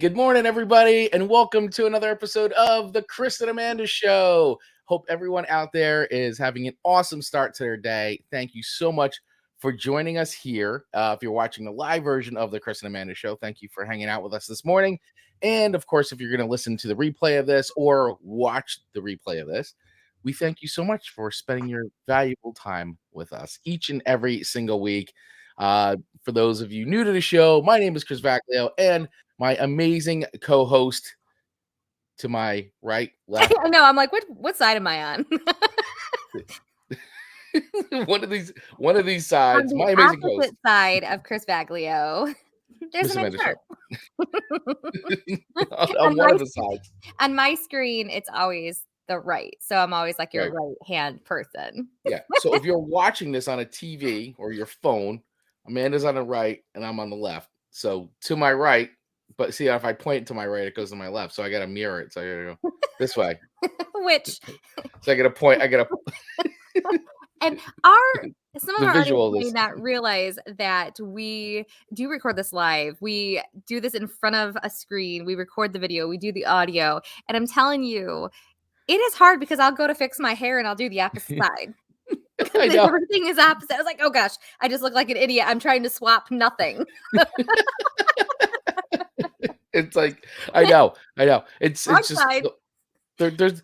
good morning, everybody, and welcome to another episode of the Chris and Amanda Show. Hope everyone out there is having an awesome start to their day. Thank you so much for joining us here. If you're watching the live version of the Chris and Amanda Show, thank you for hanging out with us this morning. And of course, if you're going to listen to the replay of this or watch the replay of this, we thank you so much for spending your valuable time with us each and every single week. For those of you new to the show, my name is Chris Vaclio, and my amazing co-host to my right, left. I know. I'm like, what side am I on? one of these sides. On My the amazing host. opposite side of Chris Vaglio. There's Miss an Amanda insert. on one of the sides. On my screen, it's always the right. So I'm always like your Right. right-hand person. Yeah. So if you're watching this on a TV or your phone, Amanda's on the right and I'm on the left. So to my right, but see, if I point to my right, it goes to my left. So I got to mirror it. So I got to go this way. Which? So I got to point. And some of The our visual audience is- may not realize that we do record this live. We do this in front of a screen. We record the video. We do the audio. And I'm telling you, it is hard because I'll go to fix my hair and I'll do the opposite side. I know. Everything is opposite. I was like, oh gosh, I just look like an idiot. I'm trying to swap nothing. It's like I know. It's Wrong just side. there's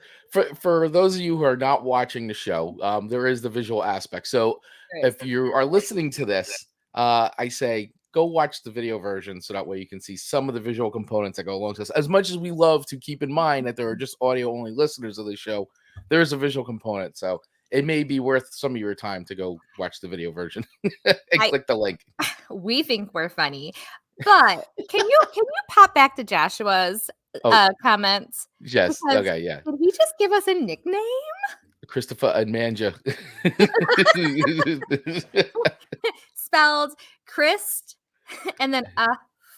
for those of you who are not watching the show, there is the visual aspect. So if you are listening to this, I say go watch the video version so that way you can see some of the visual components that go along to this. As much as we love to keep in mind that there are just audio only listeners of the show, there is a visual component. So it may be worth some of your time to go watch the video version and click the link. We think we're funny. But can you pop back to Joshua's comments? Yes. Because Okay. Yeah. Did he just give us a nickname? Christopher and Manja. Spelled Christ and then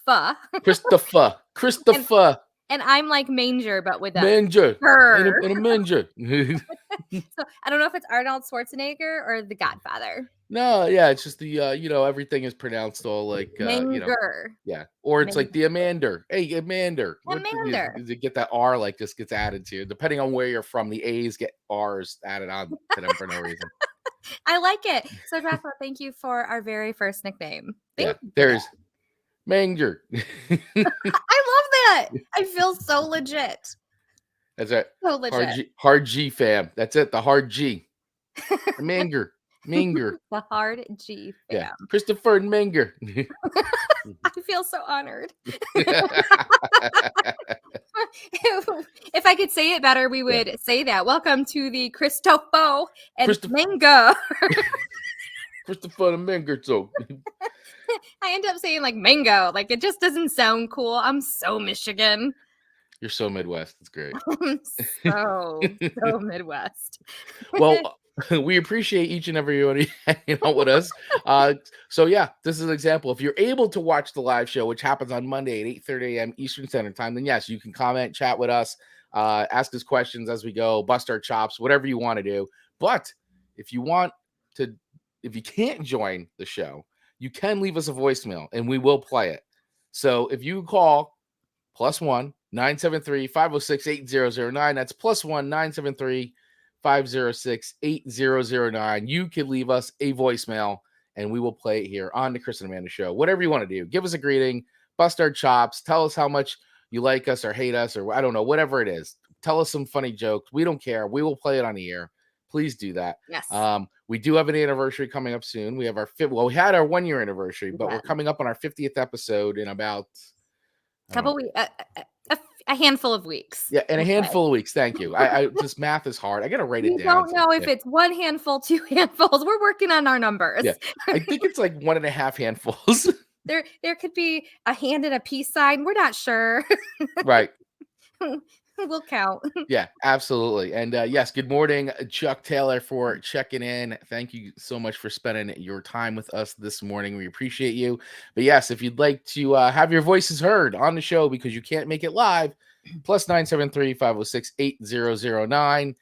fa. Christopher. And I'm like manger, but with a manger. And a manger. So I don't know if it's Arnold Schwarzenegger or The Godfather. No, yeah, it's just the everything is pronounced all like Manger. Yeah. Or it's like the Amander. Hey, Amander. Amander. You get that R like just gets added to you. Depending on where you're from, the A's get R's added on to them for no reason. I like it. So Joshua, thank you for our very first nickname. There's Manger. I love that. I feel so legit. That's right. So legit. Hard G fam. That's it. The hard G. Manger. Minger. The hard G fam. Yeah. Christopher and Minger. I feel so honored. If I could say it better, we would say that. Welcome to the Christopho and Mango. Christopher and Minger. So I end up saying like mango. Like it just doesn't sound cool. I'm so Michigan. You're so Midwest. It's great. so Midwest. Well, we appreciate each and every one hanging out with us. So yeah, this is an example. If you're able to watch the live show, which happens on Monday at 8:30 a.m. Eastern Standard Time, then yes, you can comment, chat with us, ask us questions as we go, bust our chops, whatever you want to do. But if you can't join the show, you can leave us a voicemail and we will play it. So if you call +1 973-506-8009, that's +1 973-506-8009. You can leave us a voicemail and we will play it here on the Chris and Amanda Show. Whatever you want to do, give us a greeting, bust our chops, tell us how much you like us or hate us, or I don't know, whatever it is. Tell us some funny jokes. We don't care. We will play it on the air. Please do that. Yes. We do have an anniversary coming up soon. We have we had our 1 year anniversary, but we're coming up on our 50th episode in about a handful of weeks. Yeah, in a handful of weeks. Thank you. I this math is hard. I gotta write it down. I don't know if it's one handful, two handfuls. We're working on our numbers. Yeah, I think it's like 1.5 handfuls. There could be a hand and a peace sign. We're not sure. Right. We'll count. Yeah, absolutely. And yes, good morning, Chuck Taylor, for checking in. Thank you so much for spending your time with us this morning. We appreciate you. But yes, if you'd like to have your voices heard on the show because you can't make it live, +973 506-8009.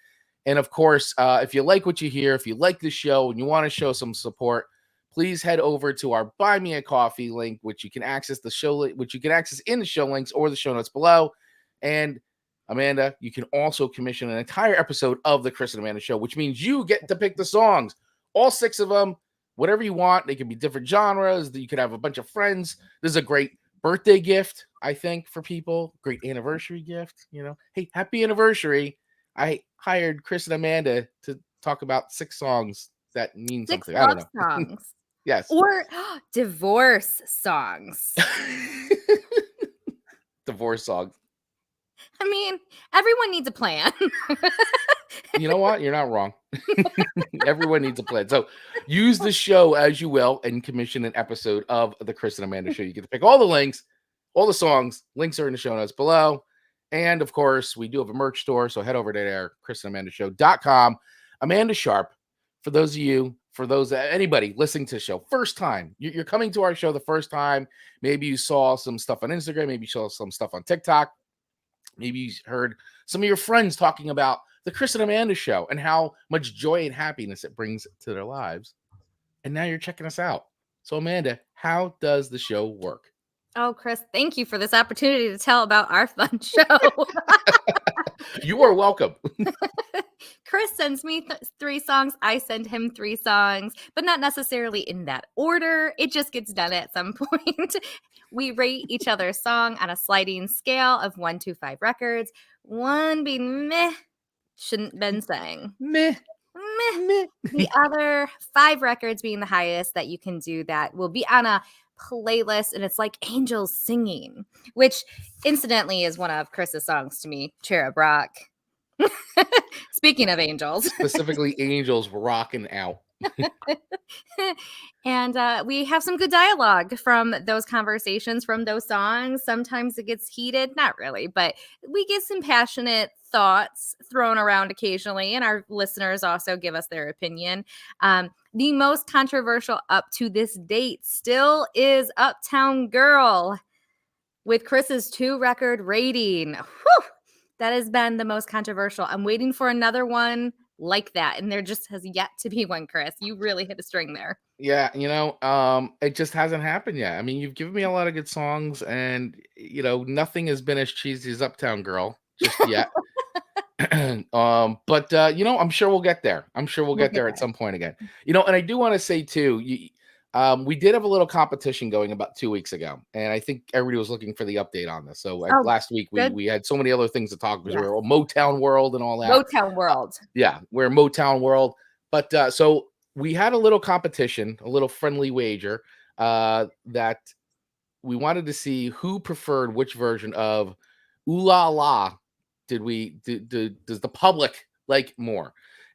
And of course, if you like what you hear, if you like the show and you want to show some support, please head over to our Buy Me a Coffee link, which you can access in the show links or the show notes below. And Amanda, you can also commission an entire episode of the Chris and Amanda Show, which means you get to pick the songs, all 6 of them, whatever you want. They can be different genres. You could have a bunch of friends. This is a great birthday gift, I think, for people. Great anniversary gift. Hey, happy anniversary. I hired Chris and Amanda to talk about 6 songs that mean 6 something. I don't know. songs. Yes. Or divorce songs. Divorce songs. I mean, everyone needs a plan. You know what? You're not wrong. Everyone needs a plan. So use the show as you will and commission an episode of the Chris and Amanda Show. You get to pick all the links, all the songs. Links are in the show notes below. And of course, we do have a merch store. So head over to there, chrisandamandashow.com. Amanda Sharp, anybody listening to the show, first time, you're coming to our show the first time. Maybe you saw some stuff on Instagram. Maybe you saw some stuff on TikTok. Maybe you heard some of your friends talking about the Chris and Amanda Show and how much joy and happiness it brings to their lives. And now you're checking us out. So, Amanda, how does the show work? Oh, Chris, thank you for this opportunity to tell about our fun show. You are welcome. Chris sends me 3 songs. I send him 3 songs, but not necessarily in that order. It just gets done at some point. We rate each other's song on a sliding scale of 1 to 5 records. 1 being meh, shouldn't been sang. Meh. Meh. The other 5 records being the highest that you can do that will be on a playlist, and it's like angels singing, which incidentally is one of Chris's songs to me, Cherub Rock. Speaking of angels. Specifically, angels rocking out. And we have some good dialogue from those conversations, from those songs. Sometimes it gets heated, not really, but we get some passionate thoughts thrown around occasionally, and our listeners also give us their opinion. The most controversial up to this date still is Uptown Girl with Chris's 2-record rating. Whew! That has been the most controversial. I'm waiting for another one like that, and there just has yet to be one, Chris. You really hit a string there. Yeah, it just hasn't happened yet. I mean, you've given me a lot of good songs, and nothing has been as cheesy as Uptown Girl just yet. But I'm sure we'll get there. I'm sure we'll get there at some point again. And I do want to say too, we did have a little competition going about 2 weeks ago, and I think everybody was looking for the update on this. So last week we had so many other things to talk because we were Motown World and all that. Motown World. Yeah, we're Motown World. But so we had a little competition, a little friendly wager that we wanted to see who preferred which version of Ooh La La does the public like more.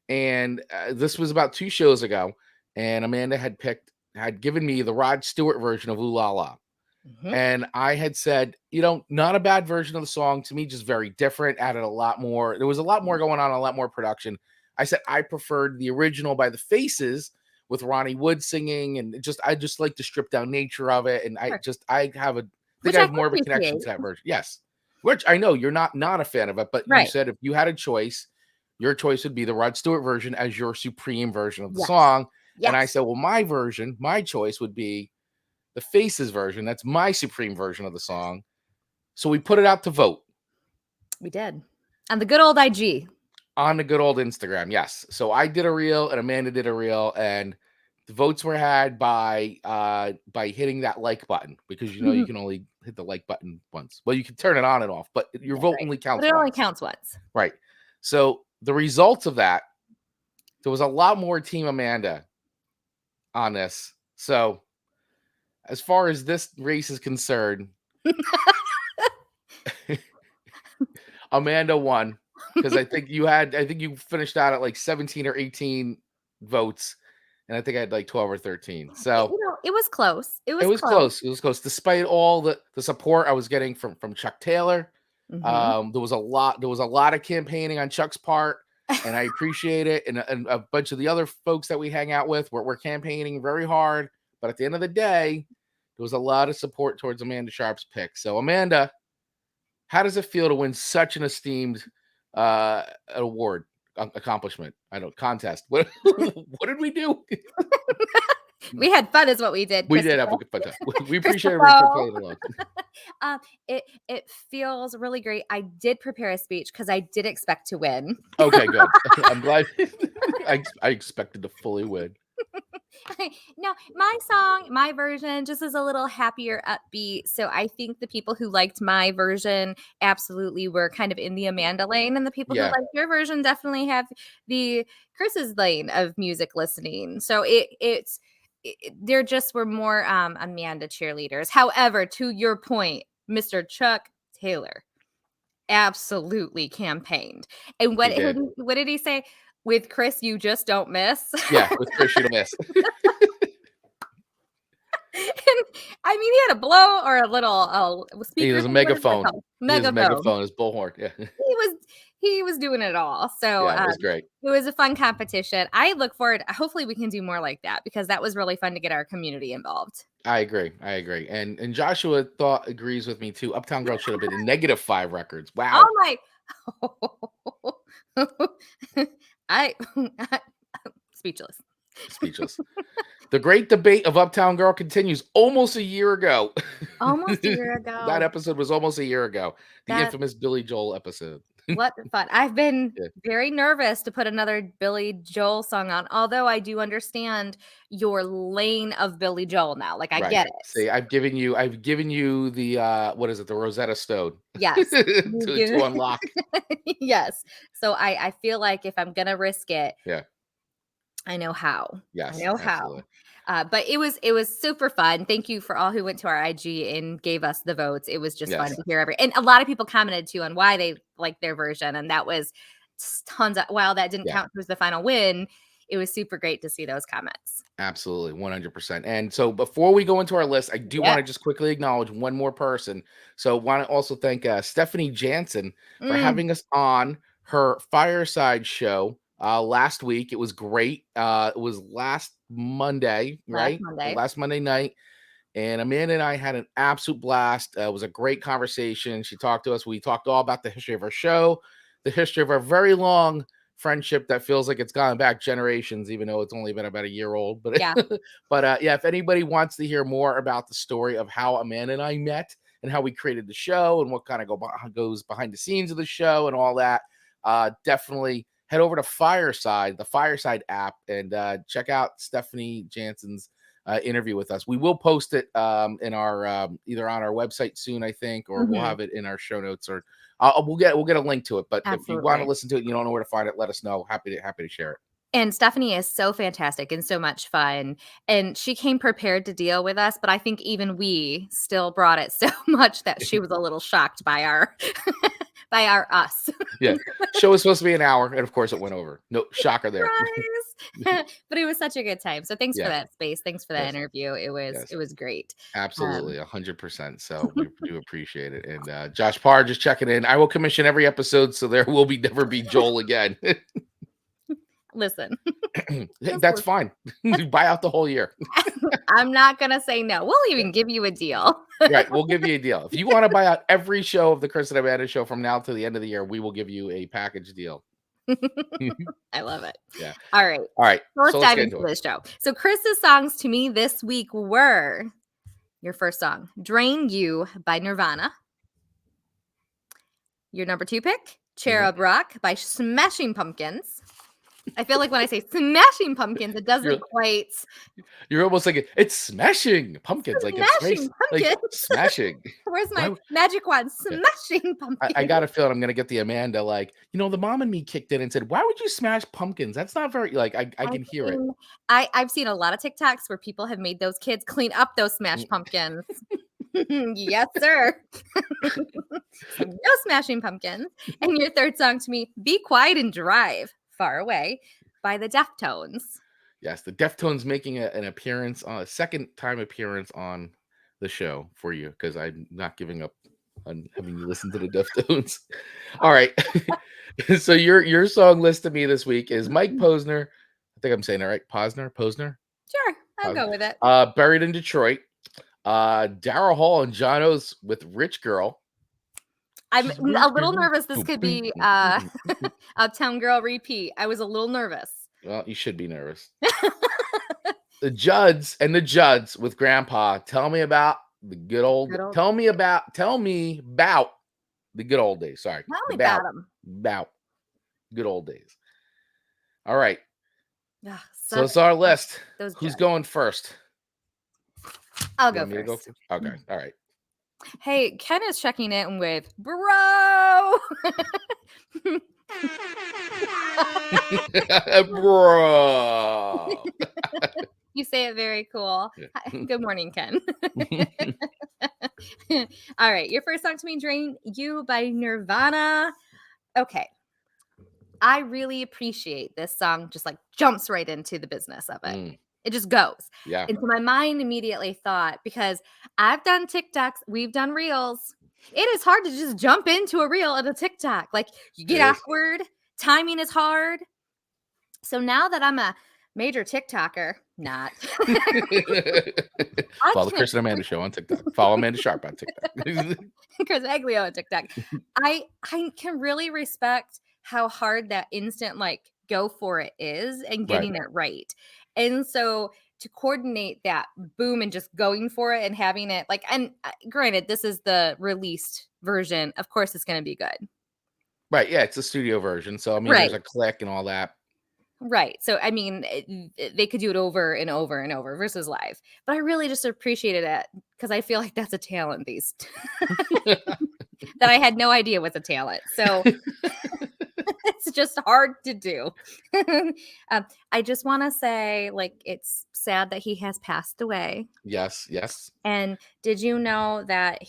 And this was about 2 shows ago, and Amanda had given me the Rod Stewart version of Ooh La La. Mm-hmm. And I had said, not a bad version of the song to me, just very different, added a lot more. There was a lot more going on, a lot more production. I said I preferred the original by the Faces with Ronnie Wood singing, and I just like the stripped down nature of it. And I have more of a connection to that version. Yes. Which I know you're not a fan of it, but you said if you had a choice, your choice would be the Rod Stewart version as your supreme version of the song. Yes. And I said, well, my choice would be the Faces version. That's my supreme version of the song. So we put it out to vote. We did. On the good old IG. On the good old Instagram, yes. So I did a reel and Amanda did a reel, and the votes were had by hitting that like button, because you can only hit the like button once. Well, you can turn it on and off, but your vote only counts once. But it only counts once. Right. So the results of that, there was a lot more Team Amanda on this. So as far as this race is concerned, Amanda won, because I think you finished out at like 17 or 18 votes. And I think I had like 12 or 13. So it was close. It was close. It was close. Despite all the support I was getting from Chuck Taylor. Mm-hmm. There was a lot of campaigning on Chuck's part, and I appreciate it. And a bunch of the other folks that we hang out with were campaigning very hard. But at the end of the day, there was a lot of support towards Amanda Sharp's pick. So Amanda, how does it feel to win such an esteemed award? Accomplishment. I don't contest. What did we do? We had fun is what we did. We did have a good fun time. We appreciate Christopher. everybody for playing along. It feels really great. I did prepare a speech because I did expect to win. Okay, good. I'm glad. I expected to fully win. No, my song, my version just is a little happier, upbeat. So I think the people who liked my version absolutely were kind of in the Amanda lane, and the people who Yeah. liked your version definitely have the Chris's lane of music listening. So there just were more Amanda cheerleaders. However, to your point, Mr. Chuck Taylor absolutely campaigned. And He did. what did he say? With Chris, you just don't miss. Yeah, with Chris, you don't miss. And, I mean, he had a blow or a little speaker. He was a thing, what is that megaphone. called? He was a Megaphone. megaphone, his bullhorn. Yeah. He was doing it all. So Yeah, it was great. it was a fun competition. I look forward. Hopefully, we can do more like that because that was really fun to get our community involved. I agree. And Joshua agrees with me too. Uptown Girl should have been in -5 records. Wow. Oh my! I speechless. The great debate of Uptown Girl continues almost a year ago. Almost a year ago. That episode was almost a year ago. The infamous Billy Joel episode. What fun. I've been very nervous to put another Billy Joel song on, although I do understand your lane of Billy Joel now. Like, I get it. See, I've given you the what is it, the Rosetta Stone. Yes. to unlock. Yes. So I feel like if I'm gonna risk it, I know how. Yes. I know absolutely. how. But it was super fun. Thank you for all who went to our IG and gave us the votes. It was just fun to hear and a lot of people commented too on why they liked their version. And that was tons of, while that didn't count towards the final win, it was super great to see those comments. Absolutely, 100%. And so before we go into our list, I do want to just quickly acknowledge one more person. So want to also thank Stephanie Jansen for having us on her fireside show last week. It was great. It was last Monday, right? Last Monday night. And Amanda and I had an absolute blast. It was a great conversation. She talked to us. We talked all about the history of our show, the history of our very long friendship that feels like it's gone back generations, even though it's only been about a year old. But if anybody wants to hear more about the story of how Amanda and I met and how we created the show and what kind of goes behind the scenes of the show and all that, definitely head over to the Fireside app, and check out Stephanie Jansen's interview with us. We will post it in our either on our website soon, I think, or we'll have it in our show notes, or we'll get a link to it. But if you want to listen to it, you don't know where to find it, let us know. Happy to share it. And Stephanie is so fantastic and so much fun. And she came prepared to deal with us, but I think even we still brought it so much that she was a little shocked by our us. Yeah. Show was supposed to be an hour, and of course it went over. No shocker there. But it was such a good time. So thanks for that space. Thanks for that interview. It was great. Absolutely, 100%. So we do appreciate it. And Josh Parr just checking in. I will commission every episode, so there will never be Joel again. Listen. That's fine. Buy out the whole year. I'm not going to say no. We'll even give you a deal. Right. We'll give you a deal. If you want to buy out every show of the Chris and Amanda show from now to the end of the year, we will give you a package deal. I love it. Yeah. All right. So let's dive into this show. So Chris's songs to me this week were your first song, Drain You by Nirvana. Your number 2 pick, Cherub Rock by Smashing Pumpkins. I feel like when I say Smashing Pumpkins, it doesn't quite. You're almost like it's Smashing Pumpkins, like it's like smashing. Where's my magic wand? Smashing Pumpkins. I got a feeling I'm gonna get the Amanda, like, the mom and me kicked in and said, "Why would you smash pumpkins? That's not very like." I can hear it. I've seen a lot of TikToks where people have made those kids clean up those smashed pumpkins. Yes, sir. No smashing pumpkins. And your third song to me, Be Quiet and Drive Far Away by the Deftones. Yes, the Deftones making an appearance, a second time appearance on the show for you, because I'm not giving up on having you listen to the Deftones. All right. So your song list to me this week is Mike Posner. I think I'm saying it right. Posner? Sure, I'll go with it. Buried in Detroit. Daryl Hall and John Oates with Rich Girl. I'm a little nervous this could be Uptown Girl repeat. I was a little nervous. Well, you should be nervous. The Judds and the Judds with Grandpa. Tell me about the good old. Good old Tell me about the good old days. Sorry, Tell the me about 'em. about good old days. All right, Ugh, so such it's our list. those Who's Judds. going first? I'll You go want me to go first. first? Okay, all right. Hey, Ken is checking in with bro. Bro. You say it very cool. Yeah. Hi, good morning, Ken. All right, your first song to me, Drain You by Nirvana. Okay. I really appreciate this song, just like jumps right into the business of it. Mm, It just goes. yeah, And so my mind immediately thought, because I've done TikToks, we've done reels. It is hard to just jump into a reel of a TikTok. Like you it get is. awkward, timing is hard. So now that I'm a major TikToker, not, I Follow the can Chris and Amanda show on TikTok. Follow Amanda Sharp on TikTok. Chris Aglio on TikTok. I can really respect how hard that instant like go for it is and Right. getting it right. And so to coordinate that boom and just going for it and having it like, and granted, this is the released version. Of course, it's going to be good. Right. Yeah, it's a studio version. So I mean, there's Right. a click and all that. Right. So, I mean, they could do it over and over and over versus live. But I really just appreciated it because I feel like that's a talent beast that I had no idea was a talent. So it's just hard to do. I just want to say, like, it's sad that he has passed away. Yes. Yes. And did you know that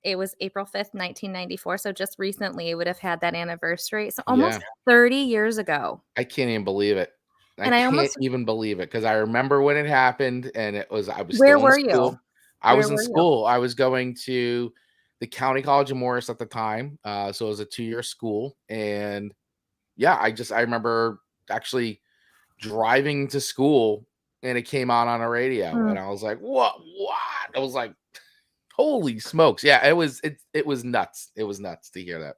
it was April 5th, 1994. So just recently it would have had that anniversary. So almost Yeah. 30 years ago. I can't even believe it. I And I can't almost, even believe it because I remember when it happened and I was where still in were you? school. I Where was in were you? school. I was going to the County College of Morris at the time. So it was a 2-year school. And yeah, I remember actually driving to school and it came on a radio Mm. and I was like, what? I was like, holy smokes. Yeah, it was nuts. It was nuts to hear that.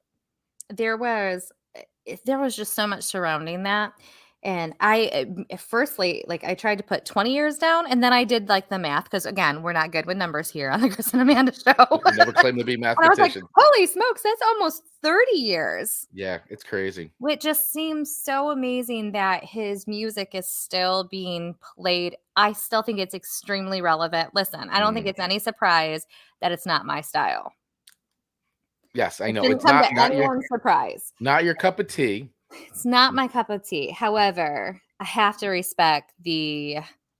There was there was just so much surrounding that, and firstly, like, I tried to put 20 years down, and then I did, like, the math because again, we're not good with numbers here on the Chris and Amanda show. We never claimed to be And I was like, mathematician. "Holy smokes, that's almost 30 years." Yeah, it's crazy. Which just seems so amazing that his music is still being played. I still think it's extremely relevant. Listen, I don't think Mm. it's any surprise that it's not my style. Yes, I It know. shouldn't It's come to not your anyone's surprise. cup of tea. It's not my cup of tea. However, I have to respect the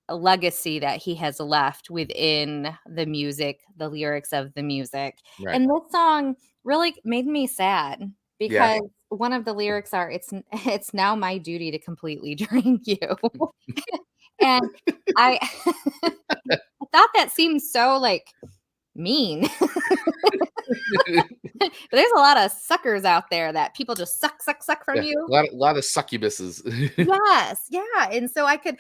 legacy that he has left within the music, the lyrics of the music. Right. And this song really made me sad Yeah. because one of the lyrics are it's now my duty to completely drain you. And I I thought that seemed so like mean. But there's a lot of suckers out there that people just suck from Yeah. you. A lot of succubuses. Yes, yeah, and so I could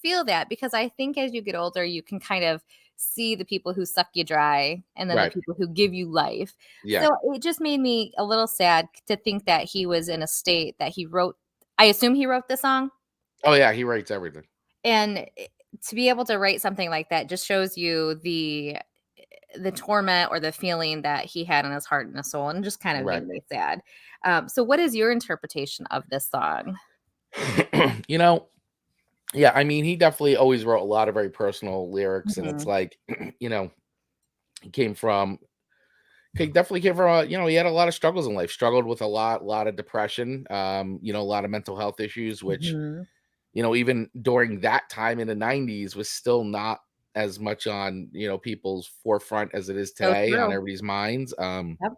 feel that because I think as you get older, you can kind of see the people who suck you dry and then the Right. people who give you life. Yeah. So it just made me a little sad to think that he was in a state that he wrote. I assume he wrote the song, Oh, yeah, he writes everything. and to be able to write something like that just shows you the torment or the feeling that he had in his heart and his soul, and just kind of Right. made me sad. So what is your interpretation of this song? You know, yeah, I mean, he definitely always wrote a lot of very personal lyrics, and it's Mhm. like, you know, he definitely came from he had a lot of struggles in life, struggled with a lot of depression, a lot of mental health issues, which, Mhm. even during that time in the 90s was still not as much on, people's forefront as it is So today on true. everybody's minds. Yep.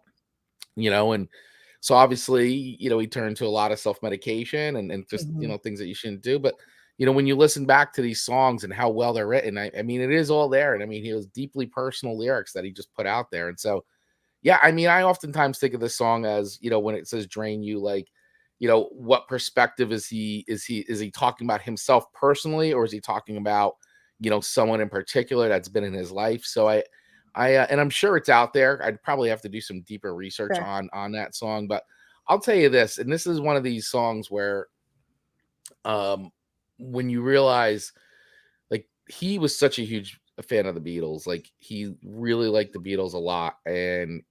And so obviously, he turned to a lot of self-medication and just, Mhm. things that you shouldn't do. But, when you listen back to these songs and how well they're written, I mean, it is all there. And I mean, he was deeply personal lyrics that he just put out there. And so, yeah, I mean, I oftentimes think of this song as, when it says drain you, like, what perspective is he talking about himself personally, or is he talking about, someone in particular that's been in his life? So and I'm sure it's out there. I'd probably have to do some deeper research Sure. on that song, but I'll tell you this, and this is one of these songs where, when you realize, like, he was such a huge fan of the Beatles. Like he really liked the Beatles a lot, and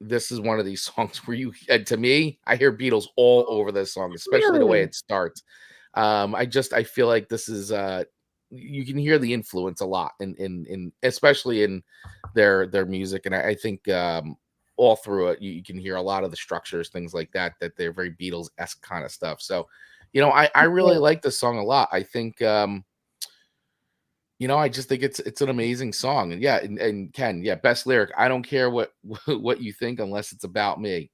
this is one of these songs where to me, I hear Beatles all over this song, especially the way Really? it starts. I feel like this is you can hear the influence a lot in especially in their music, and I think all through it you can hear a lot of the structures, things like that they're very Beatles-esque kind of stuff. So, I really Really? like this song a lot. I think I just think it's an amazing song. And yeah, and Ken, yeah, best lyric. I don't care what what you think unless it's about me.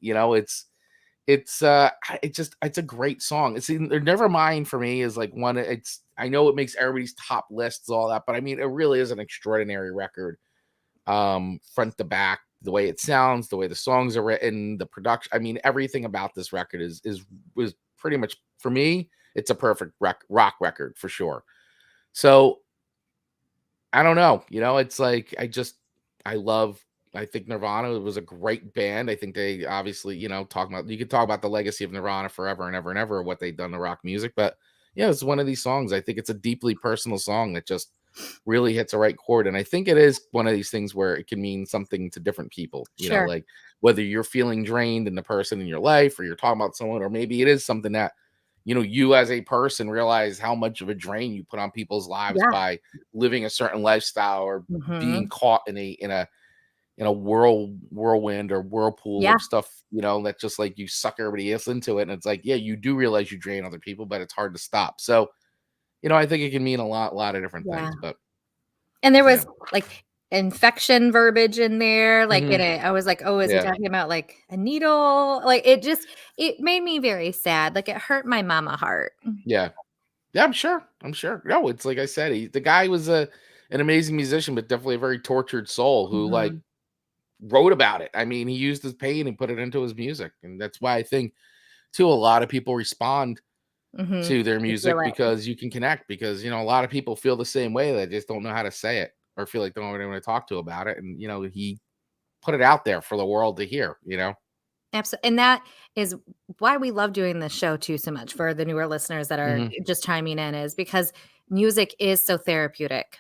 It's a great song. It's Never Mind for me is like one. It's I know it makes everybody's top lists, all that, but I mean it really is an extraordinary record. Front to back, the way it sounds, the way the songs are written, the production. I mean everything about this record was pretty much, for me, it's a perfect rock record for sure. So I don't know. It's like I think Nirvana was a great band. I think they obviously, you could talk about the legacy of Nirvana forever and ever and ever, what they've done to rock music. But yeah, it's one of these songs. I think it's a deeply personal song that just really hits a right chord. And I think it is one of these things where it can mean something to different people, Sure. like whether you're feeling drained in the person in your life or you're talking about someone, or maybe it is something that, you as a person realize how much of a drain you put on people's lives Yeah. by living a certain lifestyle or being Mhm. caught in a whirlwind or whirlpool Yeah. of stuff, that just like you suck everybody else into it. And it's like, yeah, you do realize you drain other people, but it's hard to stop. So, I think it can mean a lot of different Yeah. things, but And there yeah. was, like, infection verbiage in there, like, in Mhm. it I was like, "Oh, is he Yeah. talking about, like, a needle?" Like, it made me very sad, like, it hurt my mama heart. Yeah. Yeah, I'm sure. I'm sure. No, it's like I said, the guy was an amazing musician, but definitely a very tortured soul who like Mhm. wrote about it. I mean, he used his pain and put it into his music. And that's why I think too a lot of people respond Mhm. to their I feel music it. because you can connect, because a lot of people feel the same way. They just don't know how to say it or feel like they don't know anyone to talk to about it. And he put it out there for the world to hear. And that is why we love doing this show too so much for the newer listeners that are Hmm. just chiming in, is because music is so therapeutic.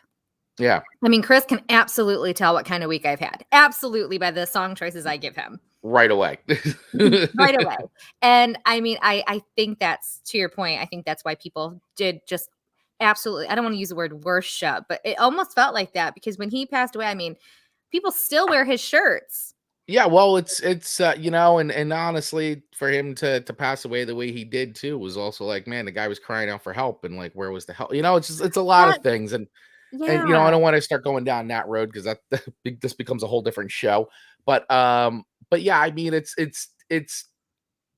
Yeah. I mean, Chris can absolutely tell what kind of week I've had. Absolutely, by the song choices I give him. Right away. Right away. And I mean, I think that's, to your point, I think that's why people did just absolutely, I don't want to use the word worship, but it almost felt like that because when he passed away, I mean, people still wear his shirts. Yeah, well, it's and honestly, for him to pass away the way he did too was also like, man, the guy was crying out for help, and like, where was the help? It's a lot of That, things, and I yeah. don't want to start going down that road because that this becomes a whole different show. But yeah, I mean, it's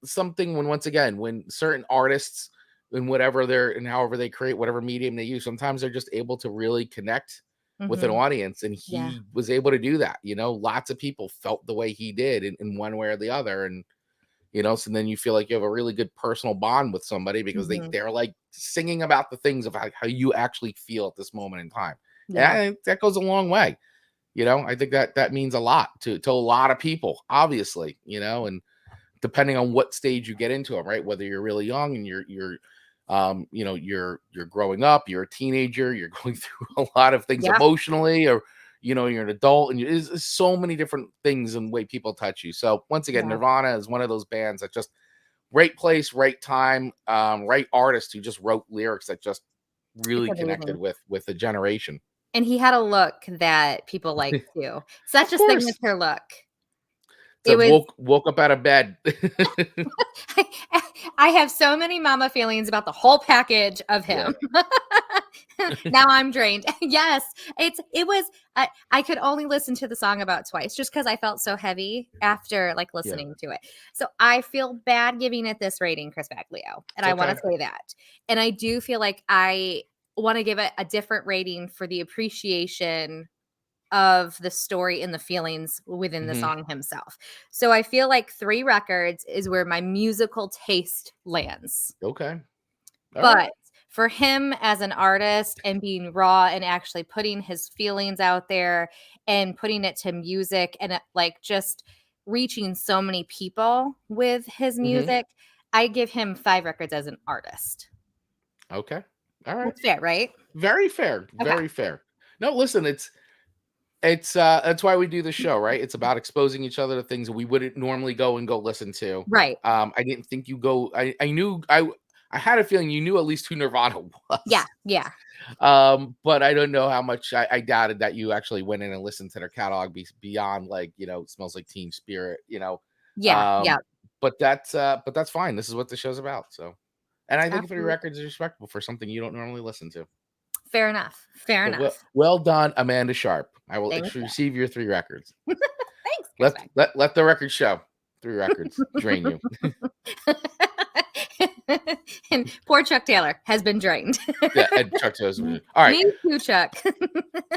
something when, once again, when certain artists in whatever they're and however they create whatever medium they use, sometimes they're just able to really connect with an Mhm. audience, and Yeah. he was able to do that. Lots of people felt the way he did in one way or the other, and so then you feel like you have a really good personal bond with somebody because Mhm. they're like singing about the things of how you actually feel at this moment in time. And Yeah. I think that goes a long way. I think that means a lot to a lot of people, obviously. And depending on what stage you get into them, right? Whether you're really young and you're growing up, you're a teenager, you're going through a lot of things Yeah. emotionally, or you're an adult, and there's so many different things and way people touch you. So once again, Yeah. Nirvana is one of those bands that just right place, right time, right artist who just wrote lyrics that just It's really connected amazing. with the generation. And he had a look that people liked too. Such Of a course. signature look. So It was woke up out of bed. I have so many mama feelings about the whole package of Yeah. him. Now I'm drained. Yes, it was I could only listen to the song about twice just because I felt so heavy after like Yeah. listening to it. So I feel bad giving it this rating, Chris Baglio, and It's I want to okay. say that. And I do feel like I want to give it a different rating for the appreciation of the story and the feelings within the Hmm. song himself. So I feel like 3 records is where my musical taste lands. Okay. All right. But for him as an artist and being raw and actually putting his feelings out there and putting it to music and like just reaching so many people with his Hmm. music, I give him 5 records as an artist. Okay. All right. That's fair, right? Very fair. Okay. Very fair. No, listen, it's that's why we do the show, right? It's about exposing each other to things that we wouldn't normally go listen to. Right. I didn't think you go. I knew I had a feeling you knew at least who Nirvana Yeah. was. Yeah. But I don't know how much I doubted that you actually went in and listened to their catalog beyond like, It Smells Like Teen Spirit, Yeah. Yeah. Um, but that's fine. This is what the show's about. So, and I think 3 Absolutely. records is respectable for something you don't normally listen to. Fair enough. Fair So enough. well done, Amanda Sharp. I will Thank you. receive your 3 records. Thanks, Chris. Let the record show. 3 records drain you. And poor Chuck Taylor has been drained. Yeah, and Chuck Taylor's. All right. Me too, Chuck.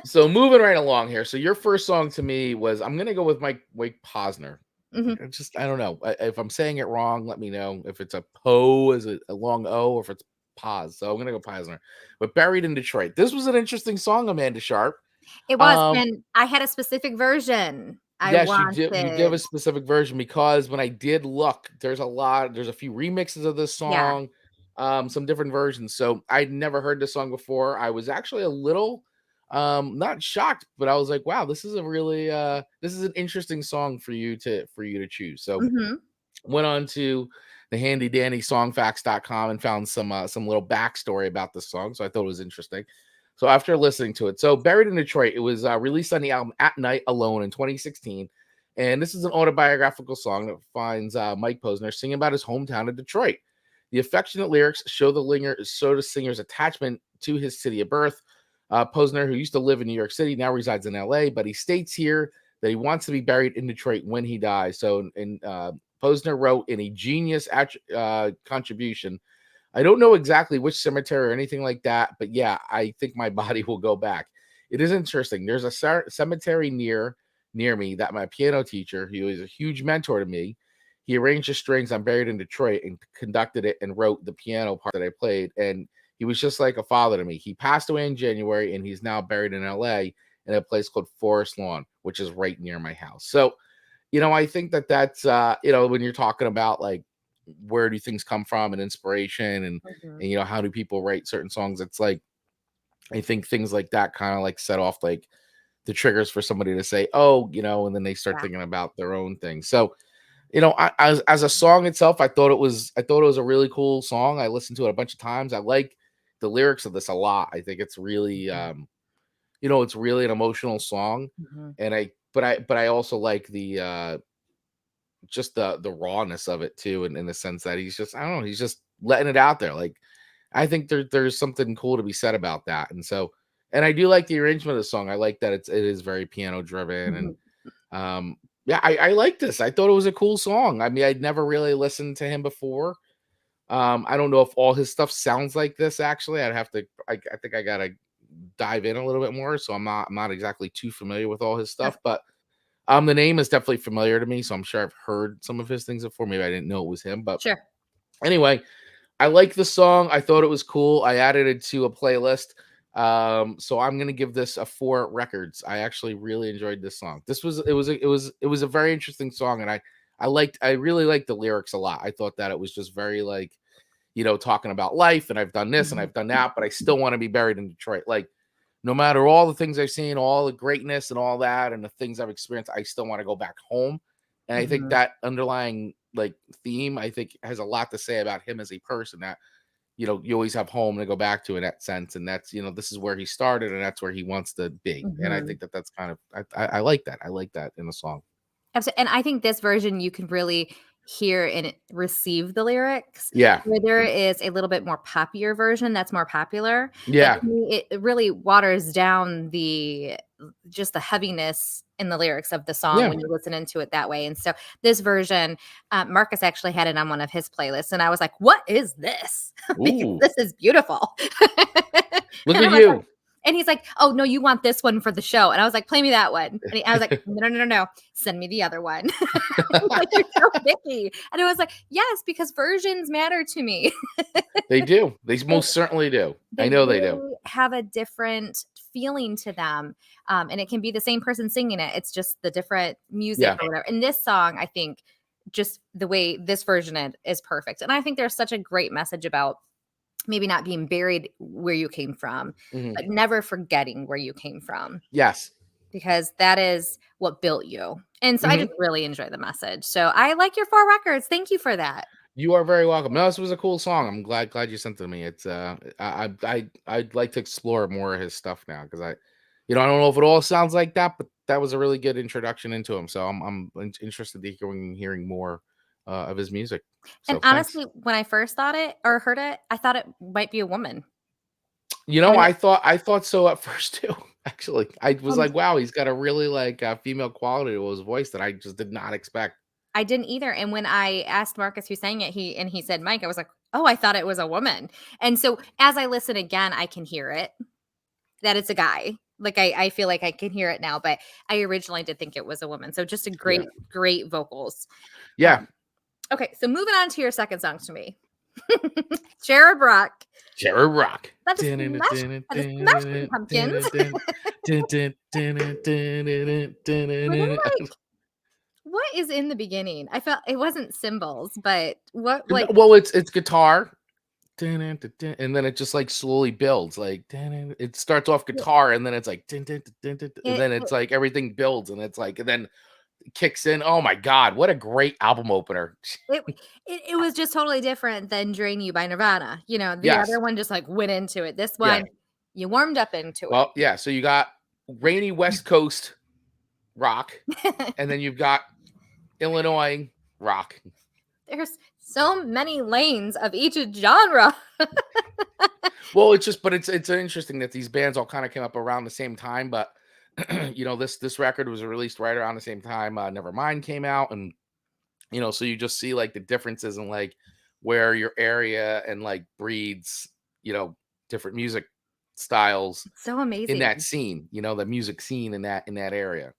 So moving right along here. So your first song to me was, I'm gonna go with Mike Posner. I don't know if I'm saying it wrong. Let me know if it's a Poe, is it a long O, or if it's pause. So I'm gonna go Posner. But Buried in Detroit. This was an interesting song, Amanda Sharp. It was, and I had a specific version. Yes, you did. You gave a specific version, because when I did look, there's a few remixes of this song, some different versions. So I'd never heard this song before. I was actually a little not shocked, but I was like, wow, this is a really this is an interesting song for you to choose. So went on to the handy dandy songfacts.com and found some little backstory about this song. So I thought it was interesting. So after listening to it, so Buried in Detroit, it was released on the album At Night Alone in 2016. And this is an autobiographical song that finds Mike Posner singing about his hometown of Detroit. The affectionate lyrics show the singer's attachment to his city of birth. Posner, who used to live in New York City, now resides in LA, but he states here that he wants to be buried in Detroit when he dies. So Posner wrote in a genius contribution, I don't know exactly which cemetery or anything like that, but yeah, I think my body will go back. It is interesting. There's a cemetery near me that my piano teacher, he was a huge mentor to me, he arranged the strings on Buried in Detroit and conducted it and wrote the piano part that I played. And he was just like a father to me. He passed away in January, and he's now buried in LA in a place called Forest Lawn, which is right near my house. So, I think that's, when you're talking about like, where do things come from and inspiration and how do people write certain songs? It's like, I think things like that kind of like set off like the triggers for somebody to say, oh, and then they start thinking about their own thing. So, as a song itself, I thought it was a really cool song. I listened to it a bunch of times. I like the lyrics of this a lot. I think it's really, it's really an emotional song. And I also like the, just the rawness of it too, and in the sense that he's just, I don't know, he's just letting it out there. Like, I think there's something cool to be said about that. And so, and I do like the arrangement of the song. I like that it is very piano driven. And yeah, I like this. I thought it was a cool song. I mean, I'd never really listened to him before. I don't know if all his stuff sounds like this. Actually, I think I gotta dive in a little bit more. So I'm not exactly too familiar with all his stuff, but the name is definitely familiar to me, so I'm sure I've heard some of his things before. Maybe I didn't know it was him, but Sure. Anyway, I like the song. I thought it was cool. I added it to a playlist. So I'm gonna give this a 4 records. I actually really enjoyed this song. It was a very interesting song, and I really liked the lyrics a lot. I thought that it was just very like, talking about life, and I've done this and I've done that, but I still want to be buried in Detroit. Like, no matter all the things I've seen, all the greatness and all that, and the things I've experienced, I still want to go back home. And I think that underlying like theme, I think, has a lot to say about him as a person. That you always have home to go back to in that sense, and that's this is where he started, and that's where he wants to be. And I think that's kind of I like that. I like that in the song. Absolutely. And I think this version you can really hear and receive the lyrics. Yeah. Where there is a little bit more poppier version that's more popular. Yeah. To me, it really waters down just the heaviness in the lyrics of the song when you listen into it that way. And so this version, Marcus actually had it on one of his playlists, and I was like, what is this? Because this is beautiful. Look at you. And he's like, oh, no, you want this one for the show. And I was like, play me that one. And I was like, no. Send me the other one. Like, you're so picky. And I was like, yes, because versions matter to me. They do. They most certainly do. I know they do. Have a different feeling to them. And it can be the same person singing it. It's just the different music or whatever. And this song, I think, just the way this version is perfect. And I think there's such a great message about maybe not being buried where you came from, but never forgetting where you came from. Yes. Because that is what built you. And so I Mhm. just really enjoy the message. So I like your 4 records. Thank you for that. You are very welcome. No, this was a cool song. I'm glad you sent it to me. It's I'd like to explore more of his stuff now because I don't know if it all sounds like that, but that was a really good introduction into him. So I'm interested to hearing more of his music. And So thanks. honestly, when I first thought it or heard it, I thought it might be a woman. And I thought so at first too. Actually, I was and like, wow, he's got a really female quality to his voice that I just did not expect. I didn't either. And when I asked Marcus who sang it, he said Mike, I was like, "Oh, I thought it was a woman." And so as I listen again, I can hear it that it's a guy. Like I feel like I can hear it now, but I originally did think it was a woman. So just a Yeah, great vocals. yeah. Okay, so moving on to your second song to me. Cherub Rock. Cherub Rock. By the Smashing Pumpkins. Were they like, what is in the beginning? I felt it wasn't cymbals, but what like Well, it's guitar, and then it just slowly builds. It starts off guitar, and then it's like, and it, then it's like everything builds, and it's like, and then it kicks in. Oh my god, what a great album opener! it was just totally different than Drain You by Nirvana. You know, the Yes, other one just like went into it. This yeah. one, you warmed up into Well, yeah. So you got rainy West Coast rock, it. and then you've got Illinois rock. There's so many lanes of each genre. Well, it's interesting that these bands all kind of came up around the same time, but this record was released right around the same time. Nevermind came out, and so you just see the differences in where your area and breeds, different music styles So in amazing. that scene, the music scene in that area.